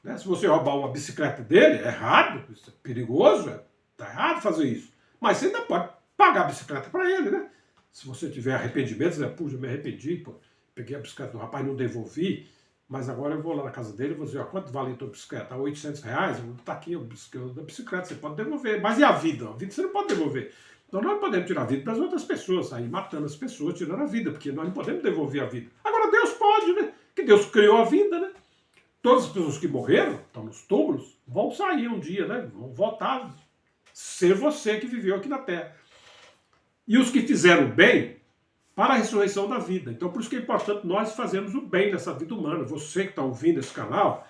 né? Se você roubar uma bicicleta dele, é errado, isso é perigoso, tá errado fazer isso. Mas você ainda pode pagar a bicicleta para ele, né? Se você tiver arrependimento, você diz, puxa, eu me arrependi, pô, peguei a bicicleta do rapaz, não devolvi, mas agora eu vou lá na casa dele e vou dizer, quanto vale a tua bicicleta? R$800? Tá aqui a bicicleta, você pode devolver. Mas e a vida? A vida você não pode devolver. Então nós não podemos tirar a vida das outras pessoas, sair matando as pessoas, tirando a vida, porque nós não podemos devolver a vida. Agora Deus pode, né? Que Deus criou a vida, né? Todas as pessoas que morreram, estão nos túmulos, vão sair um dia, né? Vão voltar a ser você que viveu aqui na Terra. E os que fizeram bem, para a ressurreição da vida. Então por isso que é importante nós fazermos o bem nessa vida humana. Você que está ouvindo esse canal,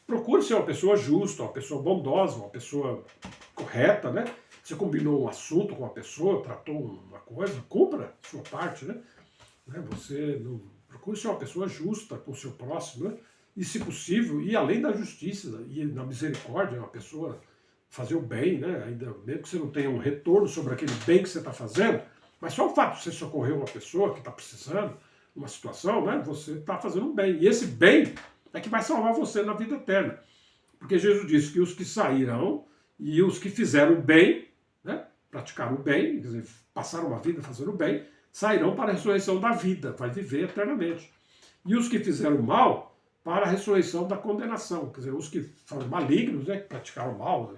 procure ser uma pessoa justa, uma pessoa bondosa, uma pessoa correta, né? Você combinou um assunto com uma pessoa, tratou uma coisa, cumpra a sua parte, né? Você não procure ser uma pessoa justa com o seu próximo, né? E, se possível, ir além da justiça, né? E na misericórdia, uma pessoa fazer o bem, né? Ainda mesmo que você não tenha um retorno sobre aquele bem que você está fazendo, mas só o fato de você socorrer uma pessoa que está precisando, uma situação, né? Você está fazendo um bem. E esse bem é que vai salvar você na vida eterna. Porque Jesus disse que os que saíram e os que fizeram bem, né, praticaram o bem, quer dizer, passaram uma vida fazendo o bem, sairão para a ressurreição da vida, vai viver eternamente. E os que fizeram mal, para a ressurreição da condenação. Quer dizer, os que foram malignos, né, que praticaram mal,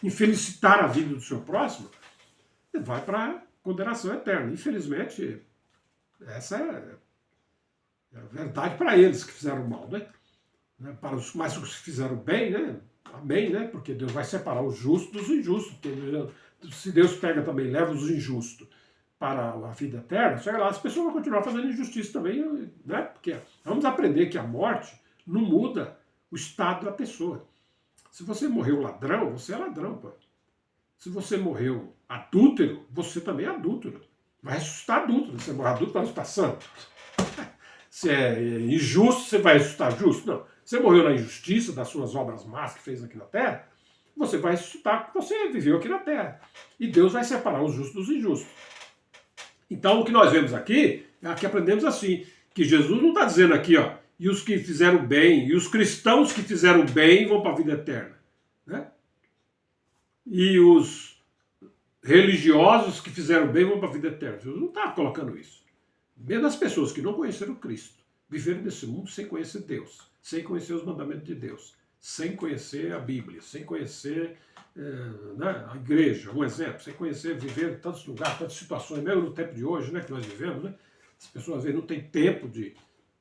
infelicitar a vida do seu próximo, vai para a condenação eterna. Infelizmente, essa é a verdade para eles que fizeram mal, né? Para os mais os que fizeram bem, né? Amém, né? Porque Deus vai separar os justos dos injustos. Se Deus pega também, leva os injustos para a vida eterna, chega lá, as pessoas vão continuar fazendo injustiça também, né? Porque vamos aprender que a morte não muda o estado da pessoa. Se você morreu ladrão, você é ladrão, pô. Se você morreu adúltero, você também é adúltero. Vai ressuscitar adúltero. Se você morreu adúltero, vai ressuscitar santo. Se é injusto, você vai ressuscitar justo? Não. Você morreu na injustiça das suas obras más que fez aqui na terra, você vai ressuscitar porque você viveu aqui na terra. E Deus vai separar os justos dos injustos. Então, o que nós vemos aqui, aqui aprendemos assim, que Jesus não está dizendo aqui, ó, e os que fizeram bem, e os cristãos que fizeram bem vão para a vida eterna. Né? E os religiosos que fizeram bem vão para a vida eterna. Jesus não está colocando isso. Mesmo as pessoas que não conheceram Cristo, viveram nesse mundo sem conhecer Deus, sem conhecer os mandamentos de Deus, sem conhecer a Bíblia, sem conhecer né, a igreja, um exemplo, sem conhecer, viver em tantos lugares, tantas situações, mesmo no tempo de hoje, né, que nós vivemos, né, as pessoas às vezes não têm tempo de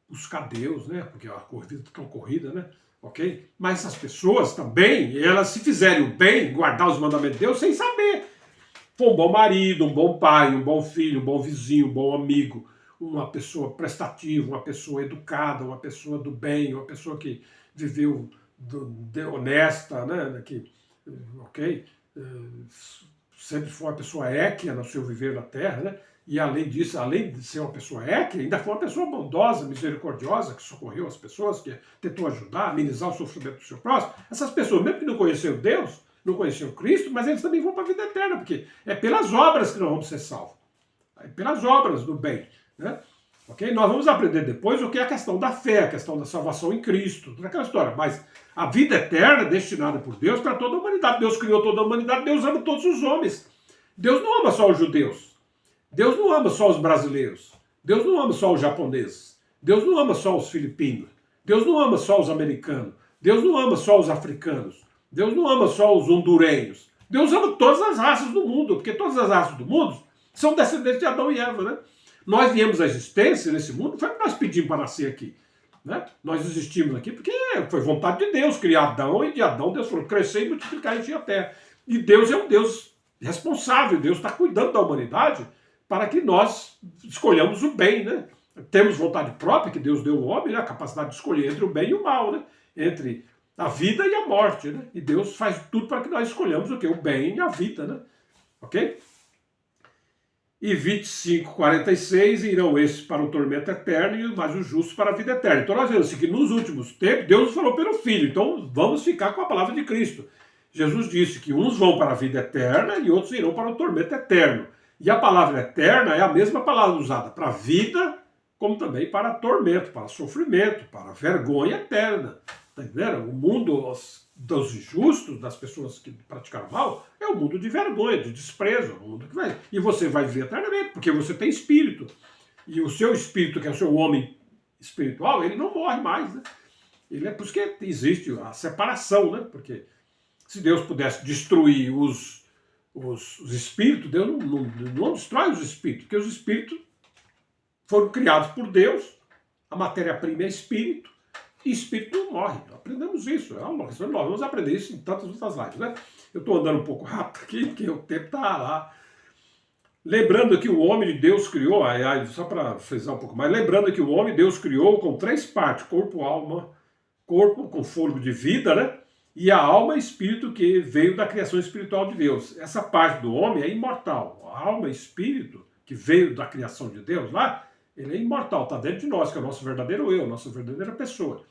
buscar Deus, né, porque a vida está tão corrida, né, ok? Mas essas pessoas também, elas se fizerem o bem, guardar os mandamentos de Deus sem saber, for um bom marido, um bom pai, um bom filho, um bom vizinho, um bom amigo, uma pessoa prestativa, uma pessoa educada, uma pessoa do bem, uma pessoa que viveu honesta, né, que, ok, sempre foi uma pessoa équia no seu viver na terra, né, e além disso, além de ser uma pessoa équia, ainda foi uma pessoa bondosa, misericordiosa, que socorreu as pessoas, que tentou ajudar, amenizar o sofrimento do seu próximo. Essas pessoas, mesmo que não conheceram Deus, não conheciam Cristo, mas eles também vão para a vida eterna, porque é pelas obras que nós vamos ser salvos. É pelas obras do bem. Né? Okay? Nós vamos aprender depois o que é a questão da fé, a questão da salvação em Cristo, toda aquela história. Mas a vida eterna é destinada por Deus para toda a humanidade. Deus criou toda a humanidade, Deus ama todos os homens. Deus não ama só os judeus. Deus não ama só os brasileiros. Deus não ama só os japoneses. Deus não ama só os filipinos. Deus não ama só os americanos. Deus não ama só os africanos. Deus não ama só os hondurenhos. Deus ama todas as raças do mundo, porque todas as raças do mundo são descendentes de Adão e Eva, né? Nós viemos à existência nesse mundo, foi porque nós pedimos para nascer aqui. Né? Nós existimos aqui porque foi vontade de Deus criar Adão, e de Adão Deus falou, crescer e multiplicar e encher a terra. E Deus é um Deus responsável, Deus está cuidando da humanidade para que nós escolhamos o bem, né? Temos vontade própria, que Deus deu ao homem, né? A capacidade de escolher entre o bem e o mal, né? Entre a vida e a morte, né? E Deus faz tudo para que nós escolhamos o quê? O bem e a vida, né? Ok? E 25:46, irão esses para o tormento eterno, mas os justos para a vida eterna. Então nós vemos assim, que nos últimos tempos, Deus falou pelo Filho, então vamos ficar com a palavra de Cristo. Jesus disse que uns vão para a vida eterna e outros irão para o tormento eterno. E a palavra eterna é a mesma palavra usada para vida, como também para tormento, para sofrimento, para vergonha eterna. Está entendendo? O mundo dos injustos, das pessoas que praticaram mal, é um mundo de vergonha, de desprezo, um mundo que vai. E você vai viver eternamente, porque você tem espírito. E o seu espírito, que é o seu homem espiritual, ele não morre mais, né? Ele é por isso que existe a separação, né? Porque se Deus pudesse destruir os espíritos, Deus não destrói os espíritos, porque os espíritos foram criados por Deus, a matéria-prima é espírito, e espírito não morre. Aprendemos isso. Nós vamos aprender isso em tantas outras lives, né? Eu estou andando um pouco rápido aqui, porque o tempo está lá. Lembrando que o homem de Deus criou, só para frisar um pouco mais, lembrando que o homem Deus criou com 3 partes, corpo, alma, corpo com fôlego de vida, né? E a alma e espírito que veio da criação espiritual de Deus. Essa parte do homem é imortal. A alma e espírito que veio da criação de Deus lá, ele é imortal, está dentro de nós, que é o nosso verdadeiro eu, a nossa verdadeira pessoa.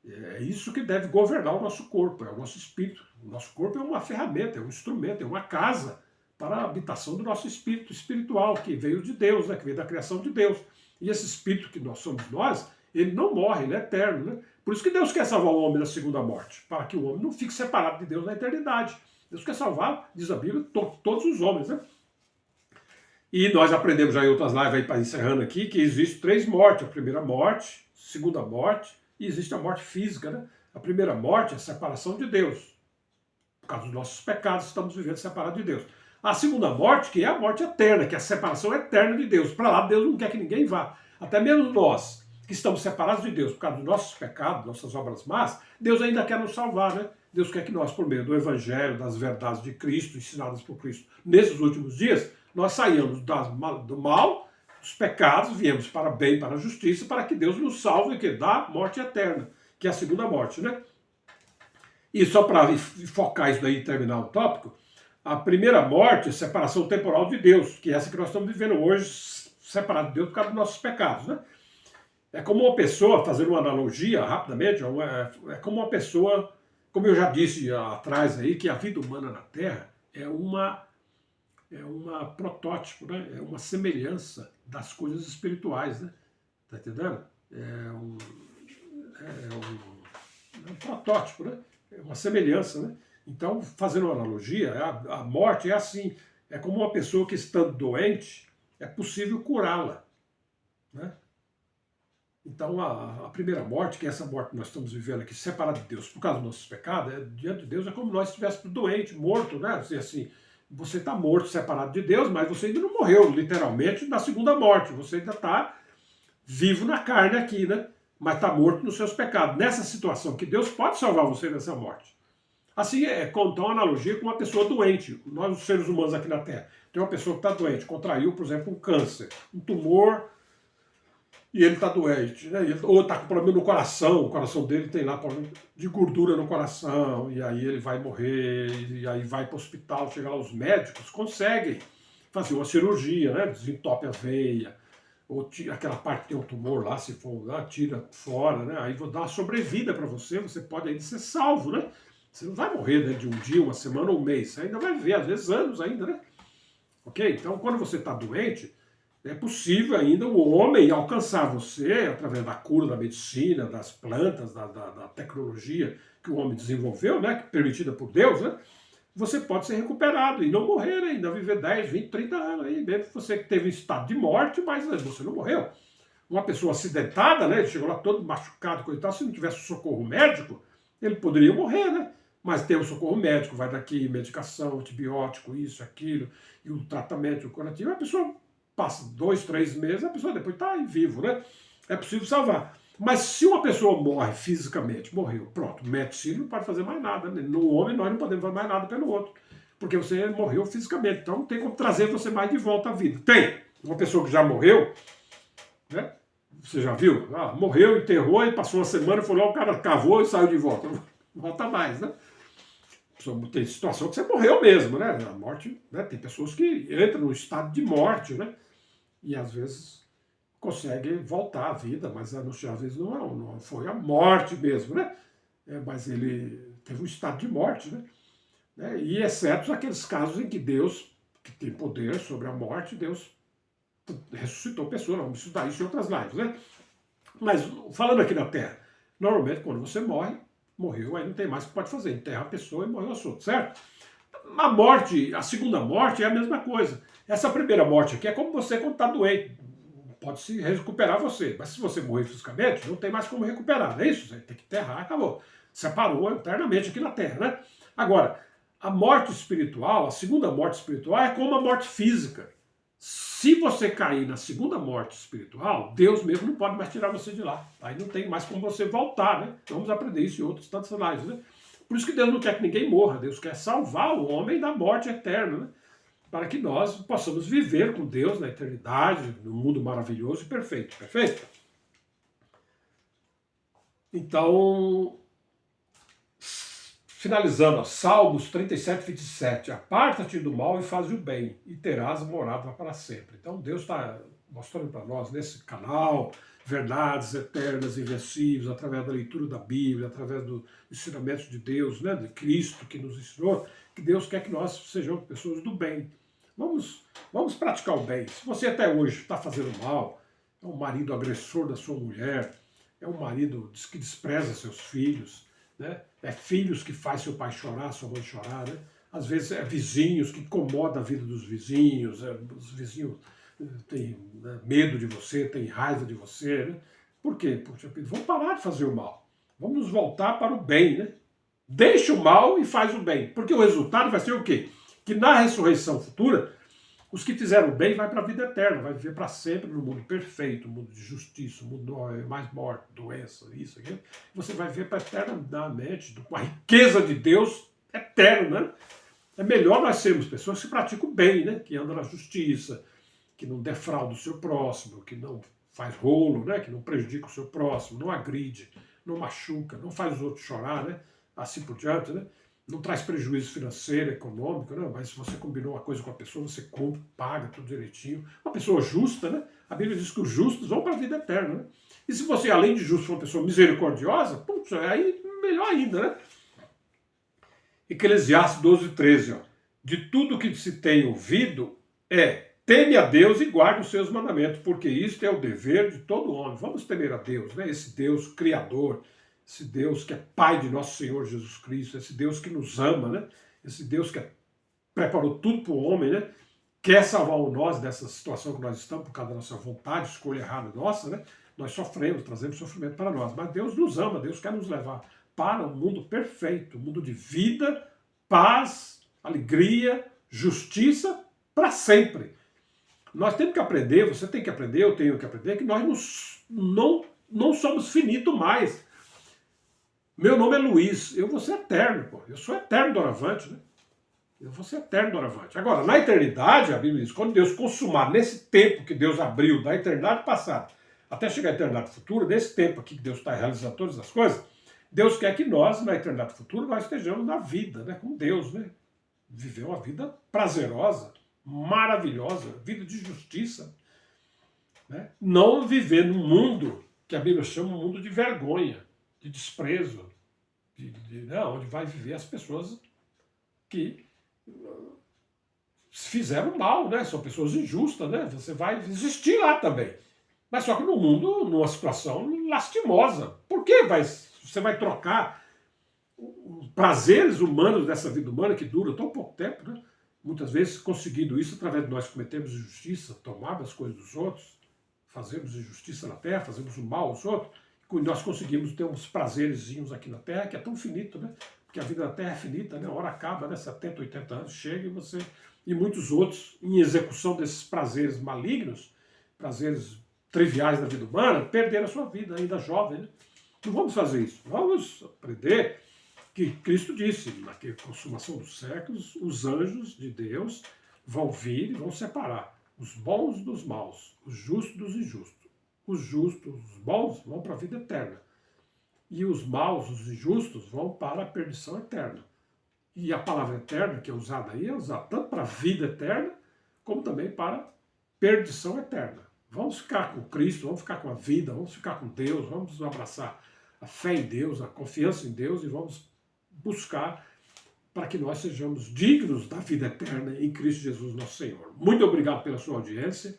É isso que deve governar o nosso corpo, é o nosso espírito. O nosso corpo é uma ferramenta, é um instrumento, é uma casa para a habitação do nosso espírito espiritual, que veio de Deus, né, que veio da criação de Deus. E esse espírito que nós somos nós, ele não morre, ele é eterno. Né? Por isso que Deus quer salvar o homem da segunda morte, para que o homem não fique separado de Deus na eternidade. Deus quer salvar, diz a Bíblia, todos os homens. Né? E nós aprendemos já em outras lives, aí para encerrando aqui, que existe 3 mortes. A primeira morte, a segunda morte, e existe a morte física, né? A primeira morte é a separação de Deus. Por causa dos nossos pecados, estamos vivendo separados de Deus. A segunda morte, que é a morte eterna, que é a separação eterna de Deus. Para lá, Deus não quer que ninguém vá. Até mesmo nós, que estamos separados de Deus por causa dos nossos pecados, nossas obras más, Deus ainda quer nos salvar, né? Deus quer que nós, por meio do Evangelho, das verdades de Cristo, ensinadas por Cristo, nesses últimos dias, nós saímos do mal, dos pecados, viemos para bem, para a justiça, para que Deus nos salve da morte eterna, que é a segunda morte, né? E só para focar isso daí e terminar o tópico, a primeira morte é a separação temporal de Deus, que é essa que nós estamos vivendo hoje, separado de Deus por causa dos nossos pecados, né? É como uma pessoa, fazendo uma analogia rapidamente, é como uma pessoa, como eu já disse atrás aí, que a vida humana na Terra é uma protótipo, né? É uma semelhança das coisas espirituais, né? Tá entendendo? É um protótipo, né? É uma semelhança, né? Então, fazendo uma analogia, a morte é assim, é como uma pessoa que estando doente, é possível curá-la, né? Então, a primeira morte, que é essa morte que nós estamos vivendo aqui, separado de Deus por causa dos nossos pecados, diante de Deus é como nós estivéssemos doente, morto, né? Assim, você está morto, separado de Deus, mas você ainda não morreu, literalmente, na segunda morte. Você ainda está vivo na carne aqui, né? Mas está morto nos seus pecados. Nessa situação que Deus pode salvar você dessa morte. Assim, contar uma analogia com uma pessoa doente. Nós, os seres humanos aqui na Terra, tem uma pessoa que está doente, contraiu, por exemplo, um câncer, um tumor, e ele está doente, né? Ou está com problema no coração, o coração dele tem lá problema de gordura no coração, e aí ele vai morrer, e aí vai para o hospital, chega lá, os médicos conseguem fazer uma cirurgia, né? Desentope a veia, ou tira aquela parte que tem um tumor lá, se for lá, tira fora, né? Aí vou dar uma sobrevida para você, você pode ainda ser salvo, né? Você não vai morrer, né, de um dia, uma semana ou um mês, você ainda vai viver, às vezes anos ainda, né? Ok? Então, quando você está doente, é possível ainda o homem alcançar você, através da cura, da medicina, das plantas, da tecnologia que o homem desenvolveu, né, permitida por Deus, né? Você pode ser recuperado e não morrer ainda, viver 10, 20, 30 anos aí, mesmo que você teve um estado de morte, mas você não morreu. Uma pessoa acidentada, né, ele chegou lá todo machucado, coisa e tal, se não tivesse socorro médico, ele poderia morrer, né? Mas tem o socorro médico, vai daqui, medicação, antibiótico, isso, aquilo, e o tratamento, o curativo, a pessoa passa 2, 3 meses, a pessoa depois está vivo, né? É possível salvar. Mas se uma pessoa morre fisicamente, morreu, pronto, medicina não pode fazer mais nada. Né? No homem nós não podemos fazer mais nada pelo outro, porque você morreu fisicamente, então não tem como trazer você mais de volta à vida. Tem! Uma pessoa que já morreu, né? Você já viu? Ah, morreu, enterrou, e passou uma semana, foi lá, o cara cavou e saiu de volta. Não volta mais, né? Tem situação que você morreu mesmo, né? A morte, né? Tem pessoas que entram no estado de morte, né? E às vezes conseguem voltar à vida, mas às vezes não foi a morte mesmo, né? Mas ele teve um estado de morte, né? E exceto aqueles casos em que Deus, que tem poder sobre a morte, Deus ressuscitou pessoas, vamos estudar isso em outras lives, né? Mas falando aqui na Terra, normalmente quando você morreu, aí não tem mais o que pode fazer, enterra a pessoa e morreu o assunto, certo? A morte, a segunda morte é a mesma coisa. Essa primeira morte aqui é como você quando está doente, pode se recuperar você, mas se você morrer fisicamente, não tem mais como recuperar, não é isso? Você tem que enterrar, acabou. Separou eternamente aqui na Terra, né? Agora, a morte espiritual, a segunda morte espiritual é como a morte física. Se você cair na segunda morte espiritual, Deus mesmo não pode mais tirar você de lá. Aí não tem mais como você voltar, né? Vamos aprender isso em outros tantos lives, né? Por isso que Deus não quer que ninguém morra. Deus quer salvar o homem da morte eterna, né? Para que nós possamos viver com Deus na eternidade, num mundo maravilhoso e perfeito. Perfeito? Então, finalizando, ó, Salmos 37, 27. Aparta-te do mal e faz o bem, e terás morada para sempre. Então Deus está mostrando para nós nesse canal verdades eternas, invencíveis, através da leitura da Bíblia, através do ensinamento de Deus, né, de Cristo que nos ensinou, que Deus quer que nós sejamos pessoas do bem. Vamos praticar o bem. Se você até hoje está fazendo mal, é um marido agressor da sua mulher, é um marido que despreza seus filhos, né? É filhos que faz seu pai chorar, sua mãe chorar, né? às vezes é vizinhos que incomodam a vida dos vizinhos, os vizinhos têm, né, medo de você, têm raiva de você, né? Por quê? Poxa, vamos parar de fazer o mal. Vamos nos voltar para o bem, né? Deixa o mal e faz o bem. Porque o resultado vai ser o quê? Que na ressurreição futura, os que fizeram o bem vai para a vida eterna, vai viver para sempre no mundo perfeito, mundo de justiça, mundo mais morte, doença, isso, aquilo. Você vai viver para eternamente, com a riqueza de Deus eterna, né? É melhor nós sermos pessoas que praticam o bem, né? Que andam na justiça, que não defraudam o seu próximo, que não faz rolo, né? Que não prejudica o seu próximo, não agride, não machuca, não faz os outros chorar, né? Assim por diante, né? Não traz prejuízo financeiro, econômico, né? Mas se você combinou uma coisa com a pessoa, você cumpre, paga tudo direitinho. Uma pessoa justa, né? A Bíblia diz que os justos vão para a vida eterna, né? E se você, além de justo, for uma pessoa misericordiosa, putz, aí melhor ainda, né? Eclesiastes 12:13, ó. De tudo que se tem ouvido teme a Deus e guarde os seus mandamentos, porque isto é o dever de todo homem. Vamos temer a Deus, né? Esse Deus criador, esse Deus que é Pai de nosso Senhor Jesus Cristo, esse Deus que nos ama, né? Esse Deus que preparou tudo para o homem, né? Quer salvar nós dessa situação que nós estamos por causa da nossa vontade, escolha errada nossa, né? Nós sofremos, trazemos sofrimento para nós, mas Deus nos ama, Deus quer nos levar para um mundo perfeito, um mundo de vida, paz, alegria, justiça para sempre. Nós temos que aprender, você tem que aprender, eu tenho que aprender, que nós não somos finito mais. Meu nome é Luiz, eu vou ser eterno, pô. Eu sou eterno doravante, né? Eu vou ser eterno doravante. Agora, na eternidade, a Bíblia diz, quando Deus consumar, nesse tempo que Deus abriu, da eternidade passada, até chegar à eternidade futura, nesse tempo aqui que Deus está realizando todas as coisas, Deus quer que nós, na eternidade futura, nós estejamos na vida, né? Com Deus, né? Viver uma vida prazerosa, maravilhosa, vida de justiça, né? Não viver num mundo que a Bíblia chama um mundo de vergonha, de desprezo, onde vai viver as pessoas que fizeram mal, né? São pessoas injustas, né? Você vai existir lá também. Mas só que no mundo, numa situação lastimosa. Por que você vai trocar os prazeres humanos dessa vida humana que dura tão pouco tempo, né? Muitas vezes conseguindo isso através de nós cometermos injustiça, tomarmos as coisas dos outros, fazemos injustiça na terra, fazemos o mal aos outros, e nós conseguimos ter uns prazerezinhos aqui na terra, que é tão finito, né? Porque a vida na terra é finita, né? A hora acaba, né? 70, 80 anos, chega e você... E muitos outros, em execução desses prazeres malignos, prazeres triviais da vida humana, perderam a sua vida, ainda jovem, né? Não vamos fazer isso. Vamos aprender que Cristo disse, na consumação dos séculos, os anjos de Deus vão vir e vão separar os bons dos maus, os justos dos injustos. Os justos, os bons, vão para a vida eterna. E os maus, os injustos, vão para a perdição eterna. E a palavra eterna que é usada aí é usada tanto para a vida eterna, como também para perdição eterna. Vamos ficar com Cristo, vamos ficar com a vida, vamos ficar com Deus, vamos abraçar a fé em Deus, a confiança em Deus e vamos buscar para que nós sejamos dignos da vida eterna em Cristo Jesus nosso Senhor. Muito obrigado pela sua audiência.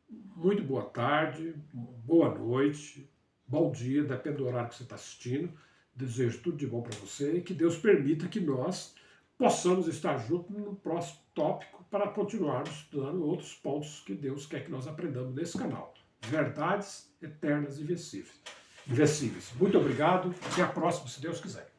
Muito boa tarde, boa noite, bom dia, depende do horário que você está assistindo. Desejo tudo de bom para você e que Deus permita que nós possamos estar juntos no próximo tópico para continuarmos estudando outros pontos que Deus quer que nós aprendamos nesse canal. Verdades eternas e invencíveis. Muito obrigado, até a próxima, se Deus quiser.